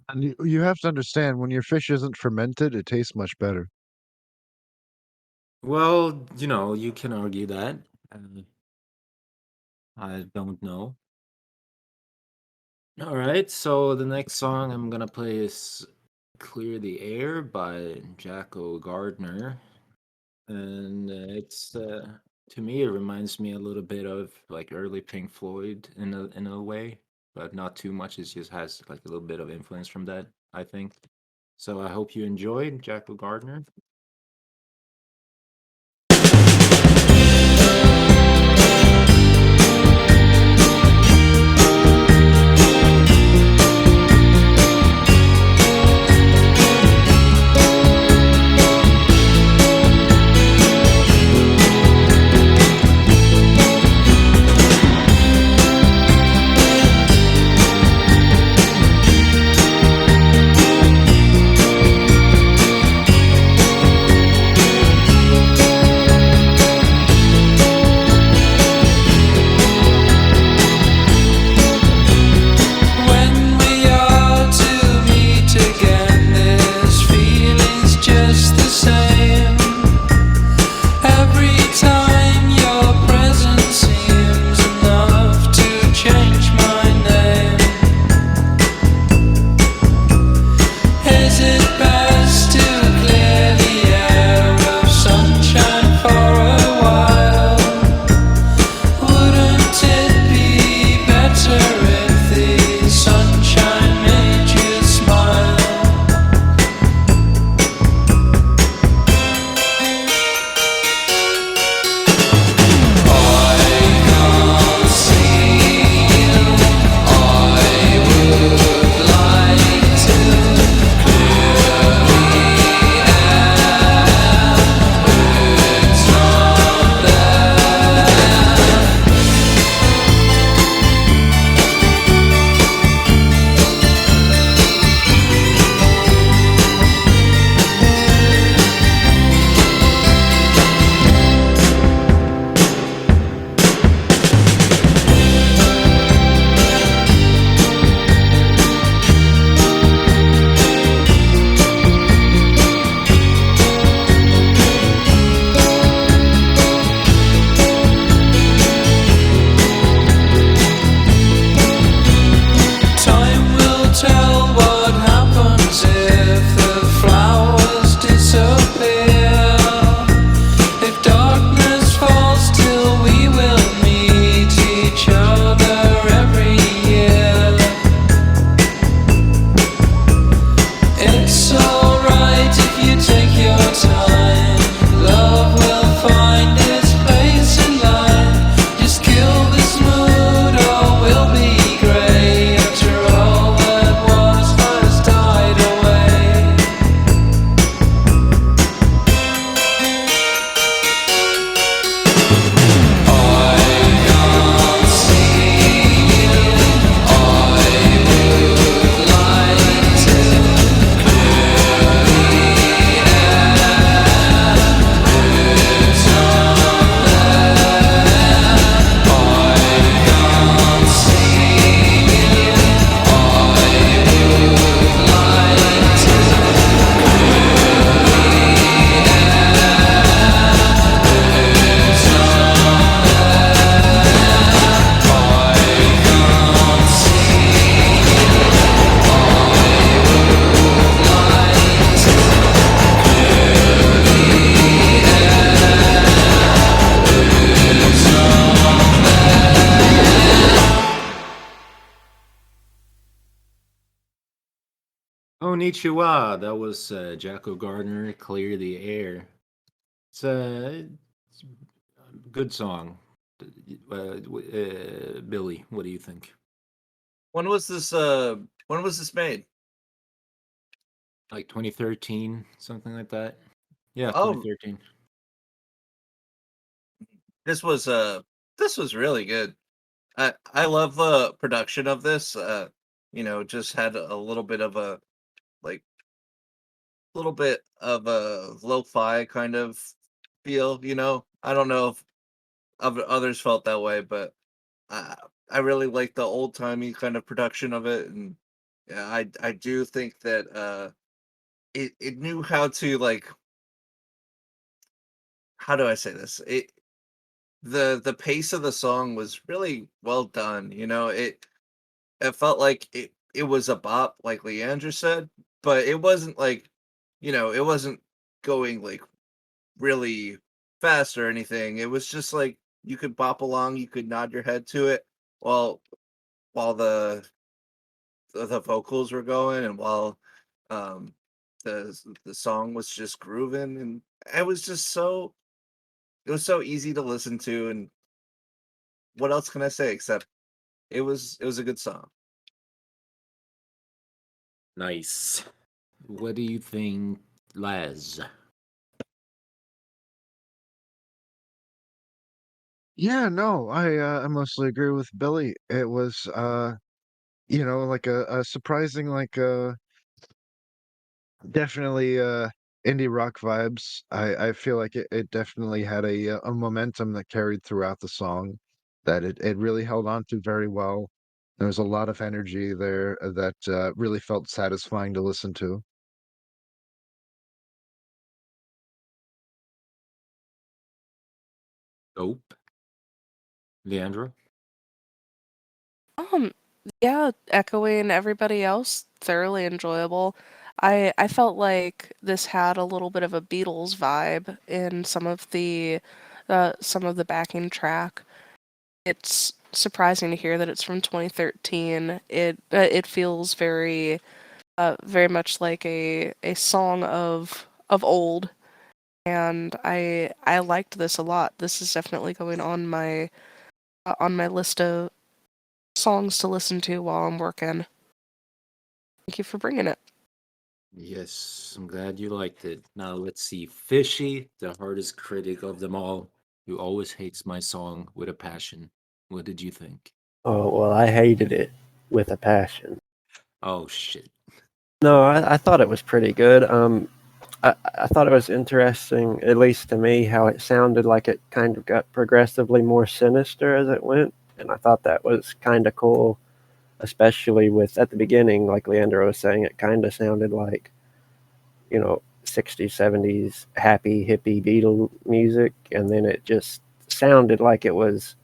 And you have to understand, when your fish isn't fermented, it tastes much better. Well, you can argue that. I don't know. All right, so the next song I'm gonna play is "Clear the Air" by Jacko Gardner, and it's to me it reminds me a little bit of like early Pink Floyd in a way, but not too much. It just has like a little bit of influence from that, I think. So I hope you enjoyed Jacko Gardner. When we are to meet again, this feeling's just the same. Every time your presence seems enough to change my name. Is it best to clear the air of sunshine for a while? Wouldn't it be better if the sunshine made you smile? I can't see you. I would like to clear the air. It's not there. Time will tell what happens if the flowers disappear. If darkness falls till we will meet each other every year. It's alright if you take your time. Love will find its place in life. Just kill this mood or we'll be grey. After all that was has died away. I can't see you. I would like to clear the air. It's not there. I can't see you. I would like to clear the air. It's not there. I can't see you. I would like to clear the air. It's not Konnichiwa. That was Jacko Gardner, "Clear the Air." It's a good song. Billy, what do you think? When was this made? Like 2013, something like that? Yeah, Oh, 2013. this was really good. I love the production of this. Just had a little bit of a like little bit of a lo-fi kind of feel, I don't know if others felt that way, but I I really like the old-timey kind of production of it, and yeah, I do think that it knew how to how do I say this? The pace of the song was really well done, it felt like it was a bop, like Leandra said, but it wasn't like, it wasn't going like really fast or anything. It was just like you could bop along, you could nod your head to it while the vocals were going, and while um the song was just grooving, and it was just it was so easy to listen to. And what else can I say except it was a good song. Nice. What do you think, Laz? Yeah, no, I mostly agree with Billy. It was like a surprising definitely indie rock vibes. I feel like it definitely had a momentum that carried throughout the song that it really held on to very well. There was a lot of energy there that really felt satisfying to listen to. Dope. Leandra? Um, yeah, echoing everybody else, thoroughly enjoyable. I felt like this had a little bit of a Beatles vibe in some of the backing track. It's surprising to hear that it's from 2013. It feels very much like a song of old, and I liked this a lot. This is definitely going on my list of songs to listen to while I'm working. Thank you for bringing it. Yes, I'm glad you liked it. Now let's see. Fishy, the hardest critic of them all, who always hates my song with a passion. What did you think? Oh, well, I hated it with a passion. Oh, shit. No, I thought it was pretty good. I thought it was interesting, at least to me, how it sounded like it kind of got progressively more sinister as it went. And I thought that was kind of cool, especially with, at the beginning, like Leandro was saying, it kind of sounded like, 60s, 70s happy, hippie Beatle music. And then it just sounded like it was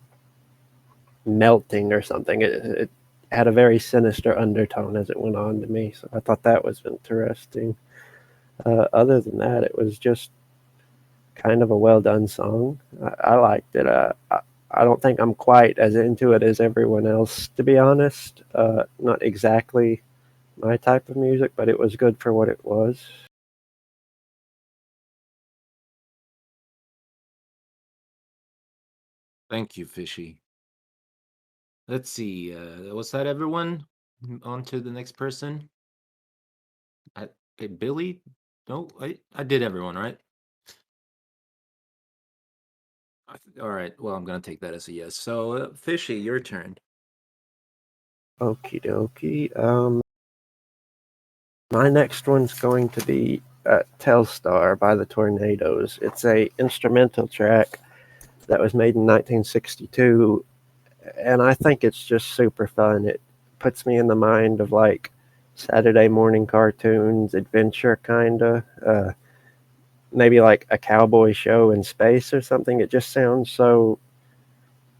melting or something. It had a very sinister undertone as it went on to me. So I thought that was interesting. Other than that, it was just kind of a well done song. I liked it. I don't think I'm quite as into it as everyone else, to be honest. Not exactly my type of music, but it was good for what it was. Thank you, Fishy. Let's see. Was that everyone? On to the next person. Hey, Billy? No, I did everyone, right? All right. Well, I'm going to take that as a yes. So, Fishy, your turn. Okie dokie. My next one's going to be Telstar by the Tornadoes. It's a instrumental track that was made in 1962, and I think it's just super fun. It puts me in the mind of like Saturday morning cartoons, adventure kinda, maybe like a cowboy show in space or something. It just sounds so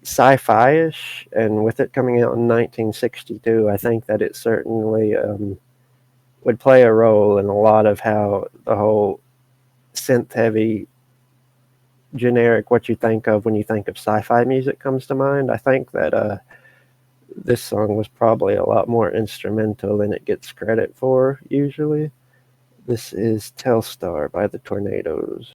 sci-fi-ish, and with it coming out in 1962, I think that it certainly would play a role in a lot of how the whole synth-heavy generic what you think of when you think of sci-fi music comes to mind. I think that this song was probably a lot more instrumental than it gets credit for usually. This is Telstar by the Tornadoes.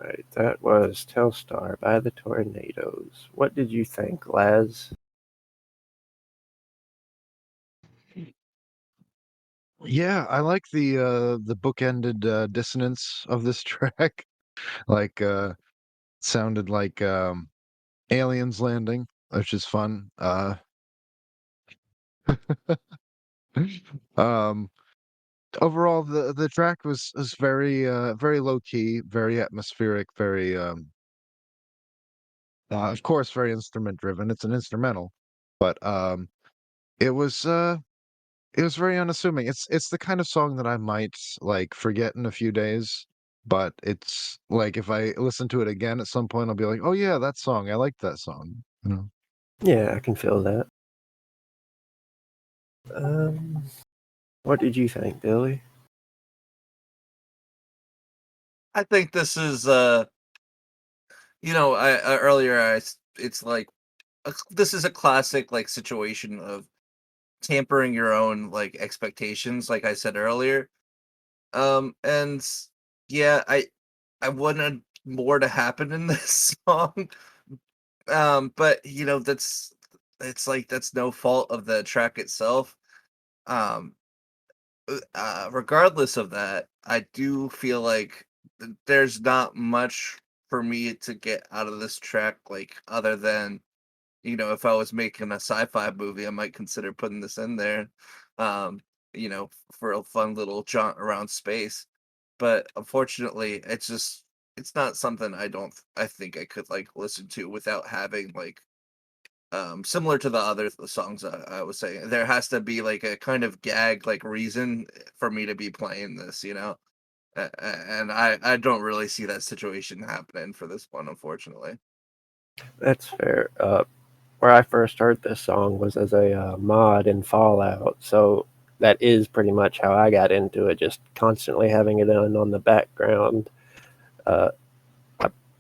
Right, that was Telstar by the Tornadoes. What did you think, Laz? Yeah, I like the bookended dissonance of this track. Like sounded like aliens landing, which is fun. Um overall the track was very very low key, very atmospheric, very of course very instrument driven. It's an instrumental, but it was very unassuming. It's the kind of song that I might like forget in a few days, but it's like if I listen to it again at some point, I'll be like, "Oh yeah, that song. I like that song." You know? Yeah, I can feel that. Um, what did you think, Billy? I think this is I earlier it's like this is a classic like situation of tampering your own like expectations, like I said earlier. And yeah, I wanted more to happen in this song. But that's it's like that's no fault of the track itself. Um, Regardless of that, I do feel like there's not much for me to get out of this track, like other than if I was making a sci-fi movie, I might consider putting this in there, um, for a fun little jaunt around space. But unfortunately, it's not something I think I could like listen to without having like similar to the other songs I was saying. There has to be like a kind of gag like reason for me to be playing this, and I don't really see that situation happening for this one, unfortunately. That's fair. Where I first heard this song was as a mod in Fallout, so that is pretty much how I got into it, just constantly having it on the background. I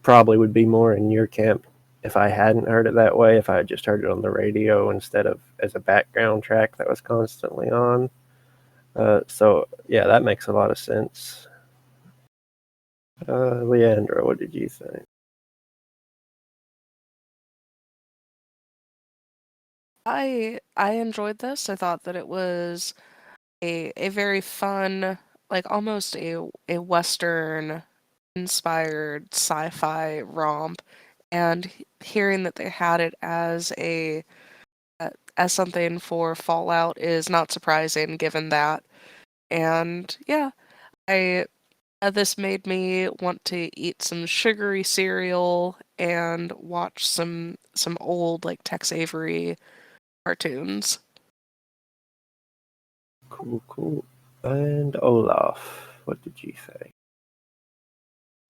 probably would be more in your camp if I hadn't heard it that way, if I had just heard it on the radio instead of as a background track that was constantly on. So, yeah, that makes a lot of sense. Leandra, what did you think? I enjoyed this. I thought that it was a very fun, like almost a Western inspired sci-fi romp, and hearing that they had it as something for Fallout is not surprising given that. And yeah, I this made me want to eat some sugary cereal and watch some old like Tex Avery cartoons. Cool. And Olaf, what did you think?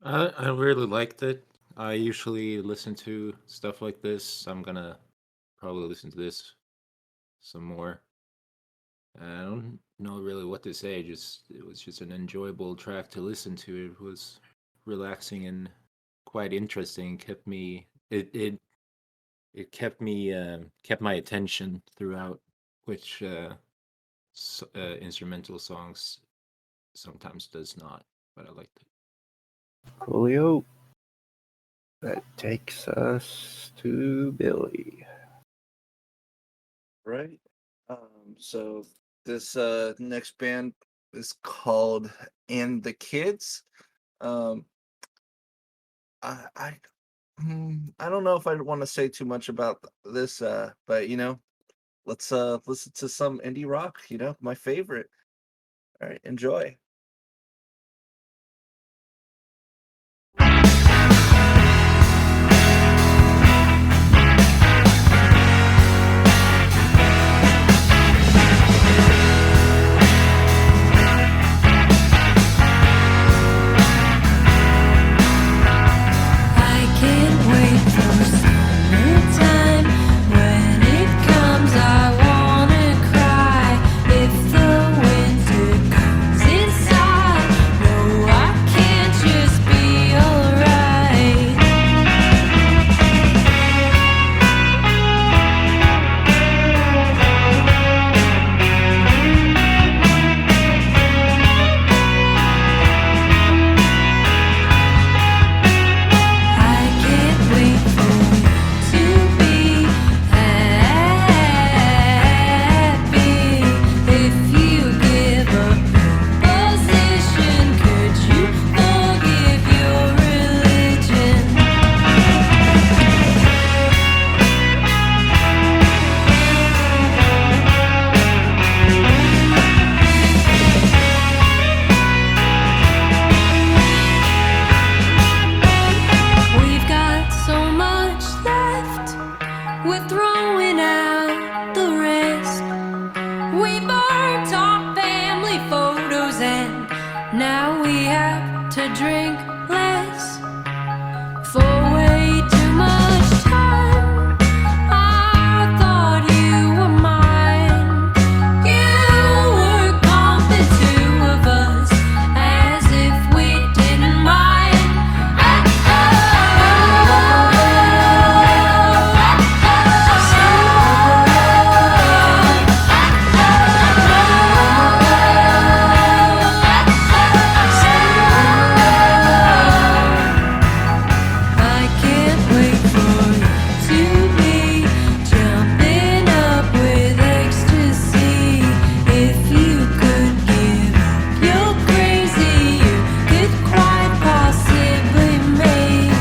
I really liked it. I usually listen to stuff like this. I'm gonna probably listen to this some more. I don't know really what to say. Just it was just an enjoyable track to listen to. It was relaxing and quite interesting. Kept my attention throughout, which instrumental songs sometimes does not. But I liked it. Coolio. That takes us to Billy. Right. So this next band is called And the Kids. Um, I I don't know if I want to say too much about this, but let's listen to some indie rock. My favorite. All right, enjoy. I can't wait for summertime. When it comes, I wanna cry. If the winter comes, it's Now we have to drink less for way too much time. I thought you were mine. You were gone, the two of us, as if we didn't mind. I can't wait for you to be jumping up with ecstasy. If you could give up your crazy, you could quite possibly maybe.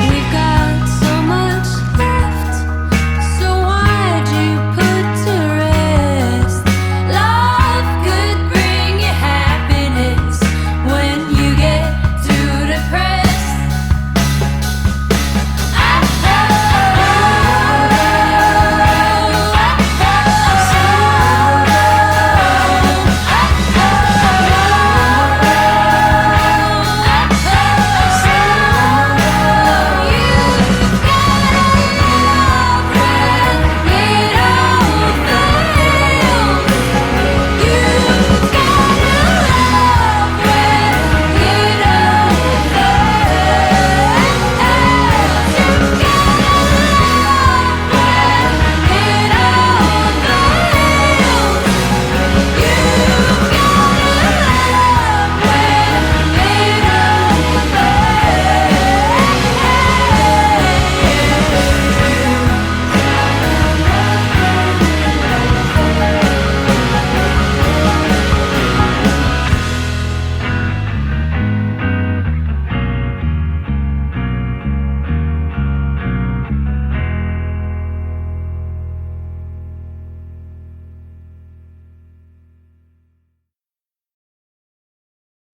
We've got so much left, so why'd you put to rest? Love could bring you happiness when you get too depressed.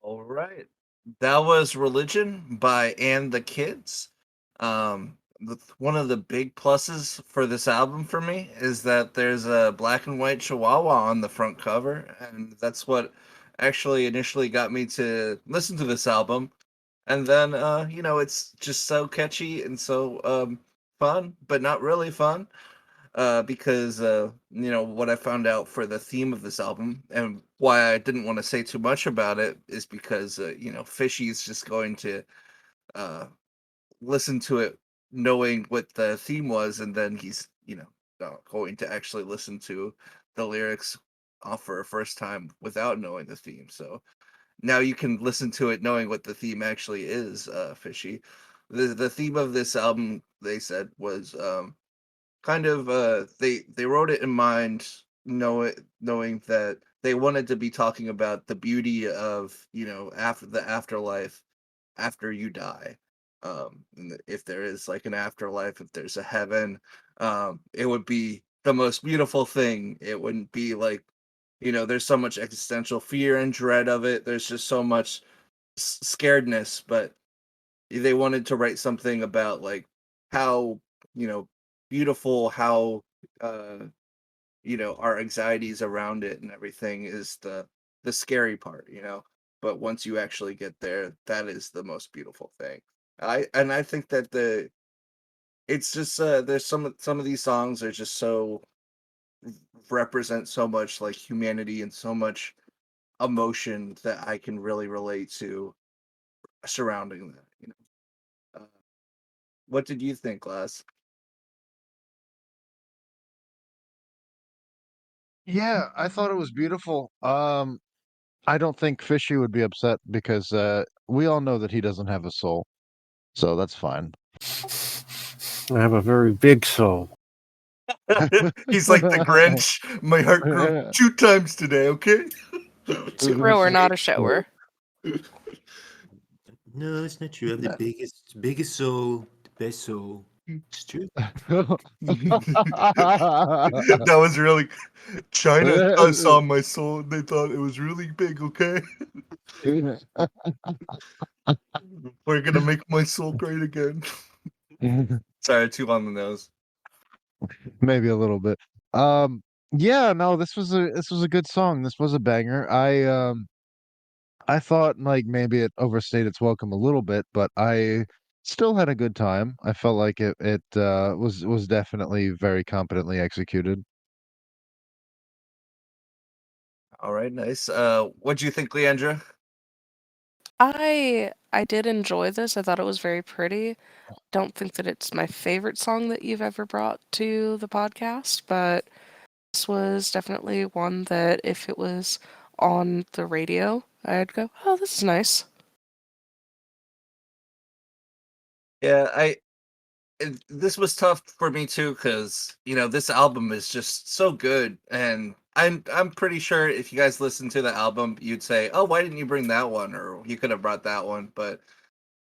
All right. That was Religion by And the Kids. One of the big pluses for this album for me is that there's a black and white chihuahua on the front cover, and that's what actually initially got me to listen to this album. And then, it's just so catchy and so fun, but not really fun. Because what I found out for the theme of this album and why I didn't want to say too much about it is because Fishy is just going to uh, listen to it knowing what the theme was, and then he's not going to actually listen to the lyrics for a first time without knowing the theme. So now you can listen to it knowing what the theme actually is. Fishy, the theme of this album, they said, was kind of they wrote it in mind knowing that they wanted to be talking about the beauty of after the afterlife, after you die. And if there is like an afterlife, if there's a heaven, it would be the most beautiful thing. It wouldn't be like there's so much existential fear and dread of it. There's just so much scaredness, but they wanted to write something about like how beautiful, how uh our anxieties around it and everything is the scary part. But once you actually get there, that is the most beautiful thing. I think that it's just there's some of these songs are just so represent so much like humanity and so much emotion that I can really relate to surrounding that. What did you think, Glass? Yeah, I thought it was beautiful. I don't think Fishy would be upset because we all know that he doesn't have a soul, so that's fine. I have a very big soul. He's like the Grinch. My heart grew 2 times today. Okay. Thrower, not a shower. No, it's not true. I have the biggest soul, the best soul. It's true. That was really China saw my soul and they thought it was really big, okay? We're gonna make my soul great again. Sorry, too on the nose. Maybe a little bit. Yeah, no, this was a good song. This was a banger. I thought like maybe it overstayed its welcome a little bit, but I still had a good time. I felt like it was definitely very competently executed. All right, nice. What'd you think, Leandra? I did enjoy this. I thought it was very pretty. Don't think that it's my favorite song that you've ever brought to the podcast, but this was definitely one that if it was on the radio, I'd go, "Oh, this is nice." Yeah, this was tough for me too because this album is just so good, and I'm pretty sure if you guys listen to the album, you'd say, "Oh, why didn't you bring that one?" Or you could have brought that one. But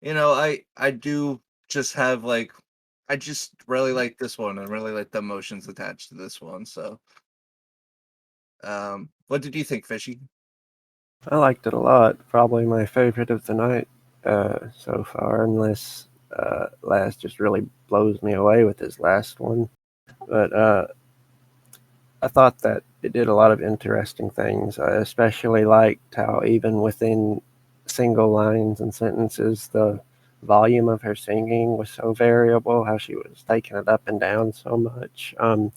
I do just have like I just really like this one and really like the emotions attached to this one. So, what did you think, Fishy? I liked it a lot. Probably my favorite of the night so far, unless Last just really blows me away with his last one. But I thought that it did a lot of interesting things. I especially liked how even within single lines and sentences, the volume of her singing was so variable, how she was taking it up and down so much. I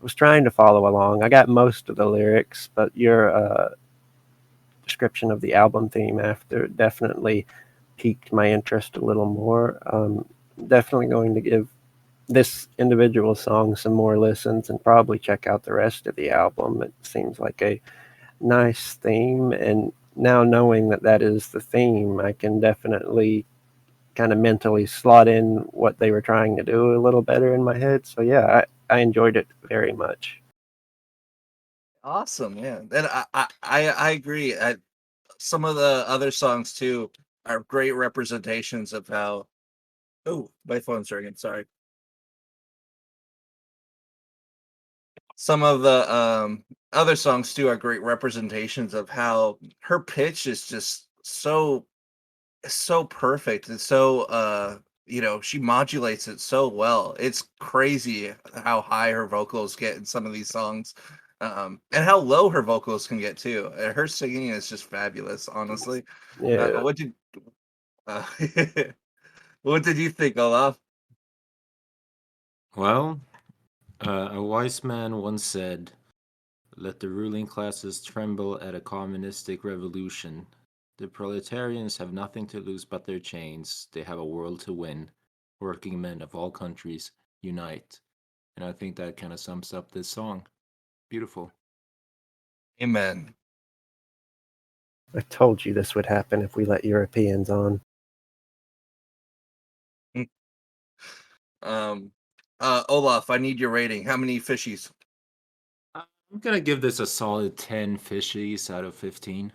was trying to follow along. I got most of the lyrics, but your description of the album theme after definitely piqued my interest a little more. Definitely going to give this individual song some more listens and probably check out the rest of the album. It seems like a nice theme, and now knowing that that is the theme, I can definitely kind of mentally slot in what they were trying to do a little better in my head. So yeah, I enjoyed it very much. Awesome, yeah. And I agree. Some of the other songs too are great representations of how. Oh, my phone's ringing. Sorry. Some of the other songs too are great representations of how her pitch is just so perfect. It's so she modulates it so well. It's crazy how high her vocals get in some of these songs. And how low her vocals can get too. Her singing is just fabulous, honestly. Yeah, What did uh, what did you think, Olaf? Well, a wise man once said, "Let the ruling classes tremble at a communistic revolution. The proletarians have nothing to lose but their chains. They have a world to win. Working men of all countries, unite." And I think that kind of sums up this song. Beautiful. Amen. I told you this would happen if we let Europeans on. Olaf, I need your rating. How many fishies? I'm gonna give this a solid 10 fishies out of 15.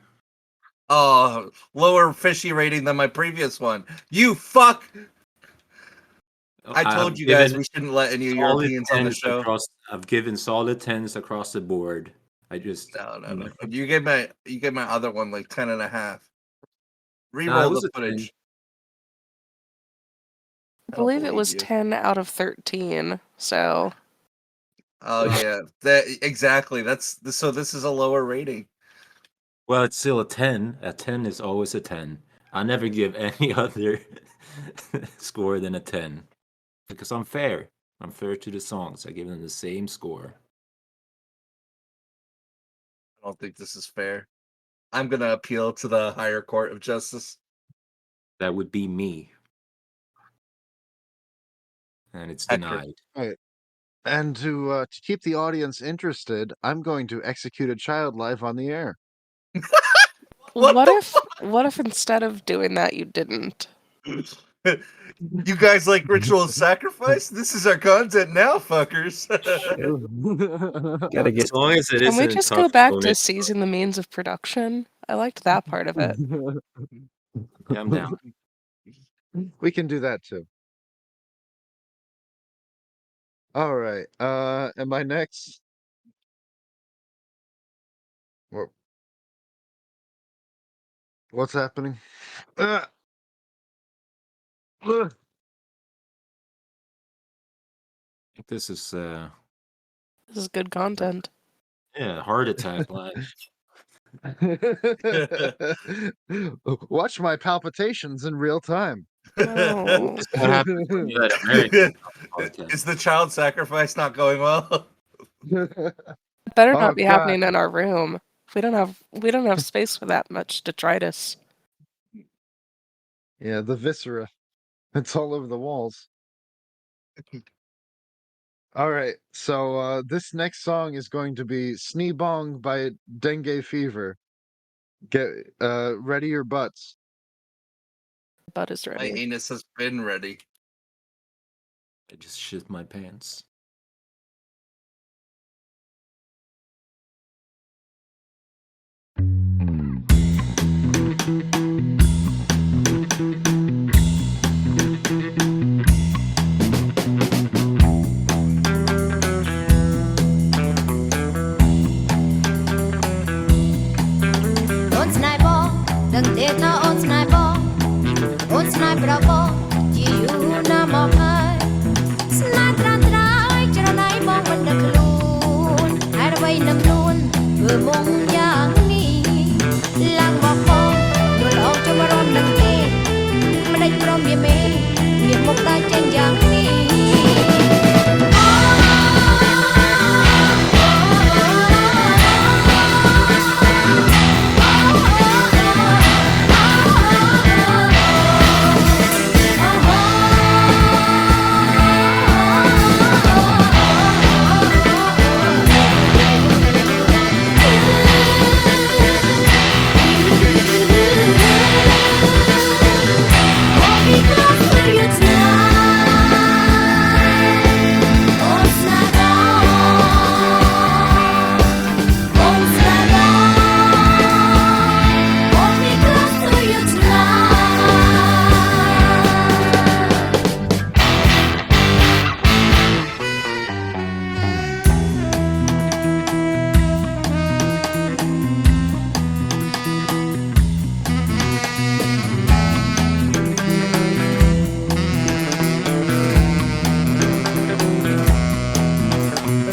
Oh, lower fishy rating than my previous one. You fuck! I told I've you guys given we shouldn't let any solid Europeans on the 10s show. across. I've given solid 10s across the board. I just No. You gave my other one like 10.5. No, it Reroll was the a 10. footage. I I don't believe it believe was you. 10 out of 13. So, Oh yeah, that exactly. So this is a lower rating. Well, it's still a 10. A 10 is always a 10. I never give any other score than a 10 because I'm fair. I'm fair to the songs. I give them the same score. I don't think this is fair. I'm gonna appeal to the higher court of justice. That would be me. And it's Hector. denied. Right. And to keep the audience interested, I'm going to execute a child live on the air. What what if instead of doing that you didn't? the You guys like ritual sacrifice? This is our content now, fuckers. Gotta As get long as it Can we isn't just tough go back tone to it. seizing the means of production? I liked that part of it. Yeah, I'm down. We can do that too. All right. Am I next? Wha- What's happening? Uh, uh. This is This is good content. heart attack line. Watch my palpitations in real time. No. This is what happens when you let Americans on the podcast. Is the child sacrifice not going well? It better Oh, not be God. happening in our room. We don't have space for that much detritus. Yeah, the viscera. It's all over the walls. All right. So this next song is going to be Sneebong by Dengue Fever. Get ready your butts. Butt is My ready. anus has been ready. I just shit my pants. Ôn snai bo, đừng để ta ôn snai bo. Ôn snai bra bo, chỉ yêu na mong hai. Snai tra tra, cho nay mong mình được luôn. Hai đôi bay nằm luôn, vừa mong giang ni. Lang bọc bo, rồi lo cho mà ron đừng tê. Mà đánh ron bia mê, miền mộc ta trên giang ni.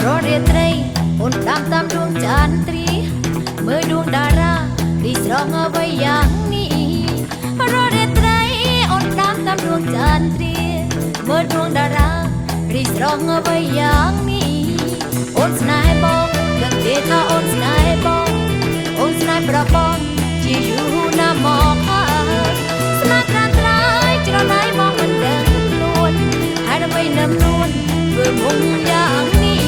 รอเรียนไตรอุ่นตามดวงจันทรีเมื่อดวงดาราดีสรองเอาไว้อย่างนี้รอเรียนไตรอุ่นตามดวงจันทรีเมื่อดวงดาราดีสรองเอาไว้อย่างนี้อุ่นสนายบองดังเดทาอุ่นสนายบองอุ่นสนายประบองจีอยู่หน้ามองหาสนายตราตรายจะรอนายมองมันเดินล้วนให้เราไปนำนวลเพื่อมุ่งอย่างนี้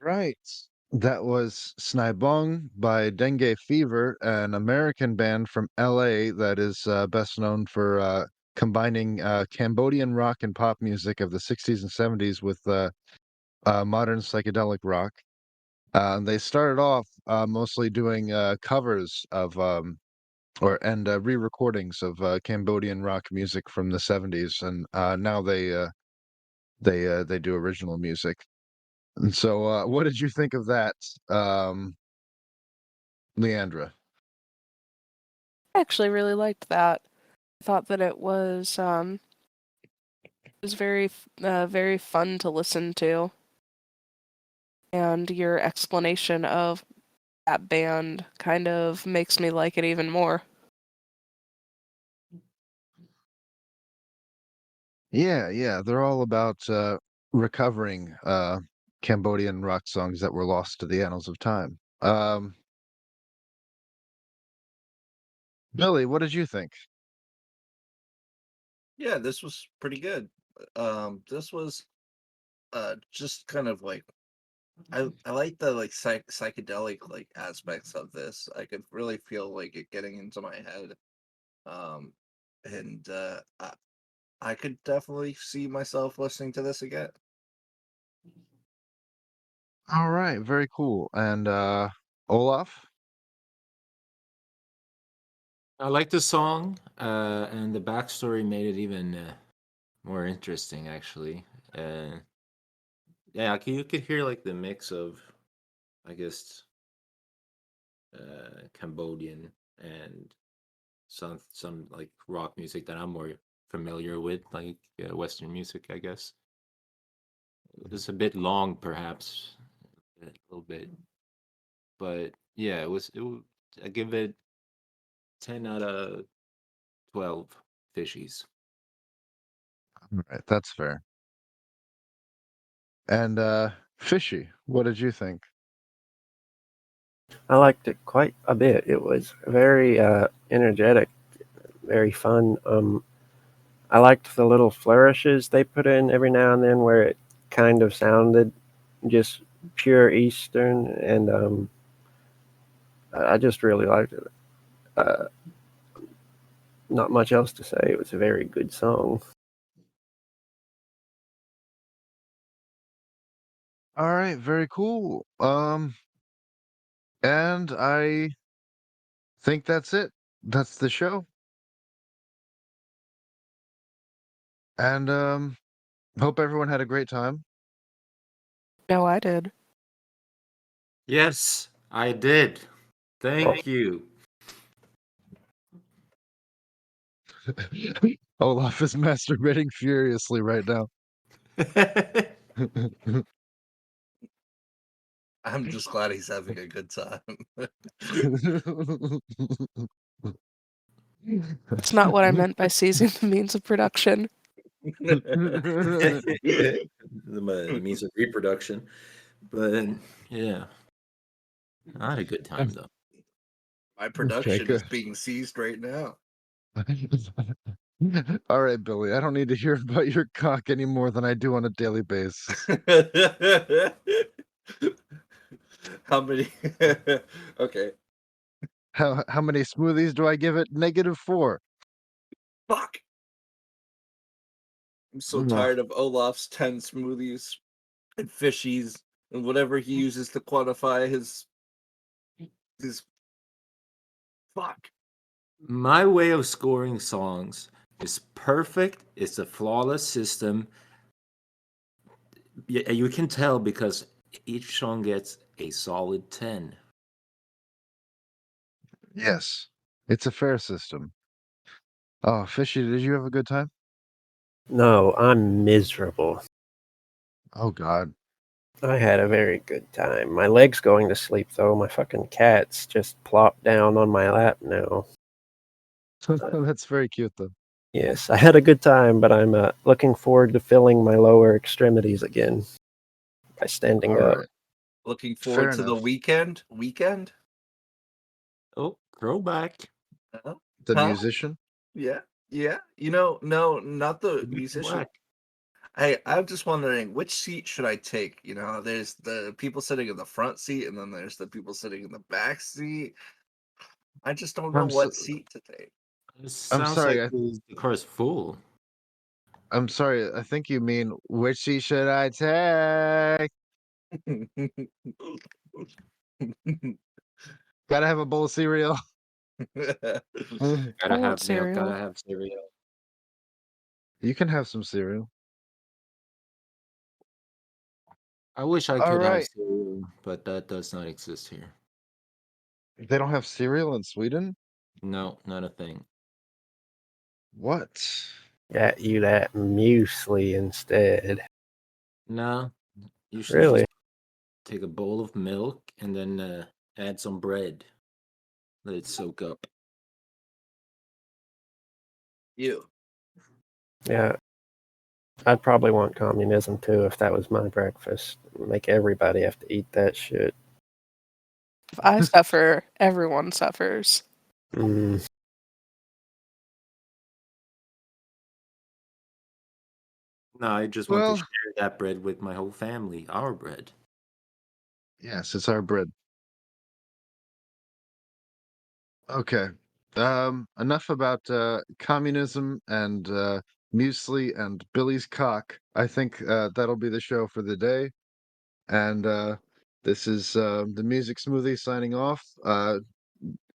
Right. That was Snibong by Dengue Fever, an American band from LA that is best known for combining Cambodian rock and pop music of the 60s and 70s with modern psychedelic rock. They started off mostly doing covers of and re-recordings of Cambodian rock music from the 70s, and now they do original music. And so, what did you think of that, Leandra? I actually really liked that. I thought that it was very fun to listen to, and your explanation of that band kind of makes me like it even more. Yeah, they're all about recovering Cambodian rock songs that were lost to the annals of time. Billy, what did you think? Yeah, this was pretty good. This was just kind of like I like the like psychedelic like aspects of this. I could really feel like it getting into my head. Um, and I could definitely see myself listening to this again. All right, very cool. And Olaf? I like the song, and the backstory made it even more interesting, actually. Uh, yeah, you could hear like the mix of, I guess, Cambodian and some like rock music that I'm more familiar with, like Western music, I guess. It's a bit long, perhaps, a little bit, but yeah, I give it 10 out of 12 fishies. All right, that's fair. And Fishy, what did you think? I liked it quite a bit. It was very energetic, very fun. I liked the little flourishes they put in every now and then where it kind of sounded just pure Eastern, and I just really liked it. Uh, Not much else to say. It was a very good song. All right, very cool. And I think that's it. That's the show. And hope everyone had a great time. No, I did. Yes, I did. Thank you. Olaf is masturbating furiously right now. I'm just glad he's having a good time. That's not what I meant by seizing the means of production. The means of reproduction, but yeah, I had a good time though. My Okay, production is good. being seized right now. All right, Billy, I don't need to hear about your cock any more than I do on a daily basis. How many? Okay. How many smoothies do I give it? -4. Fuck. I'm so Ugh. tired of Olaf's 10 smoothies and fishies and whatever he uses to quantify his fuck. My way of scoring songs is perfect. It's a flawless system. Yeah, you can tell because each song gets a solid 10. Yes, it's a fair system. Oh, Fishy, did you have a good time? No, I'm miserable. Oh, God. I had a very good time. My leg's going to sleep, though. My fucking cat's just plopped down on my lap now. That's very cute, though. Yes, I had a good time, but I'm looking forward to filling my lower extremities again by standing All up. right. Looking Fair forward to the enough. weekend. Weekend? Oh, throwback. Huh? The Huh? musician? Yeah. Yeah. You know, no, not the Back to musician. black. Hey, I'm just wondering which seat should I take? You know, there's the people sitting in the front seat, and then there's the people sitting in the back seat. I just don't know I'm so, what seat to take. It I'm sounds like sorry. the car's full. I'm sorry. I think you mean which seat should I take? Gotta have a bowl of cereal. Gotta I want have milk, gotta cereal. have cereal. You can have some cereal. I wish I All could have right. cereal, but that does not exist here. They don't have cereal in Sweden? No, not a thing. What? Got you that muesli instead. No, usually Really? just take a bowl of milk and then add some bread. Let it soak up. You. Yeah. I'd probably want communism too if that was my breakfast. Make everybody have to eat that shit. If I suffer, everyone suffers. Mm. No, I just want to Well, share that bread with my whole family. Our bread. yes, it's our bread. Okay. Enough about communism and muesli and Billy's cock. I think that'll be the show for the day. And this is the Music Smoothie signing off.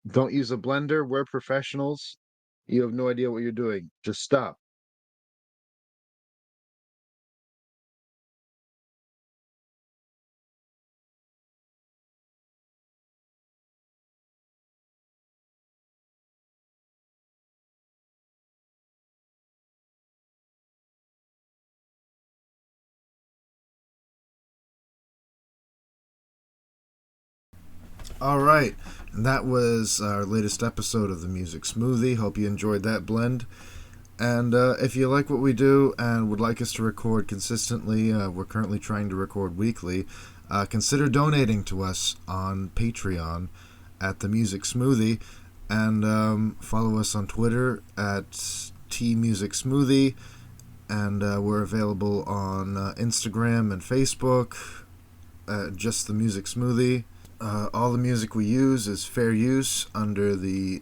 Don't use a blender. We're professionals. You have no idea what you're doing. Just stop. All right. And that was our latest episode of the Music Smoothie. Hope you enjoyed that blend. And if you like what we do and would like us to record consistently, we're currently trying to record weekly. Consider donating to us on Patreon at the Music Smoothie, and follow us on Twitter at tmusicsmoothie, and we're available on Instagram and Facebook at just the Music Smoothie. All the music we use is fair use under the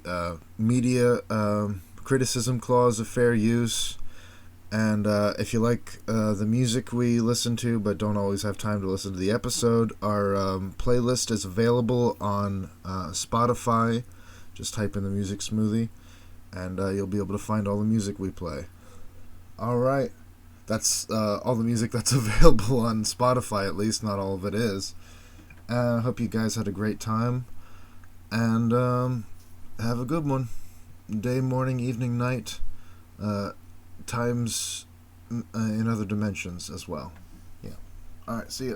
media criticism clause of fair use. And if you like the music we listen to but don't always have time to listen to the episode, our playlist is available on Spotify. Just type in the Music Smoothie, and you'll be able to find all the music we play. All right. That's all the music that's available on Spotify, at least. Not all of it is. I hope you guys had a great time, and have a good one. Day, morning, evening, night, times in other dimensions as well. Yeah. All right, see ya.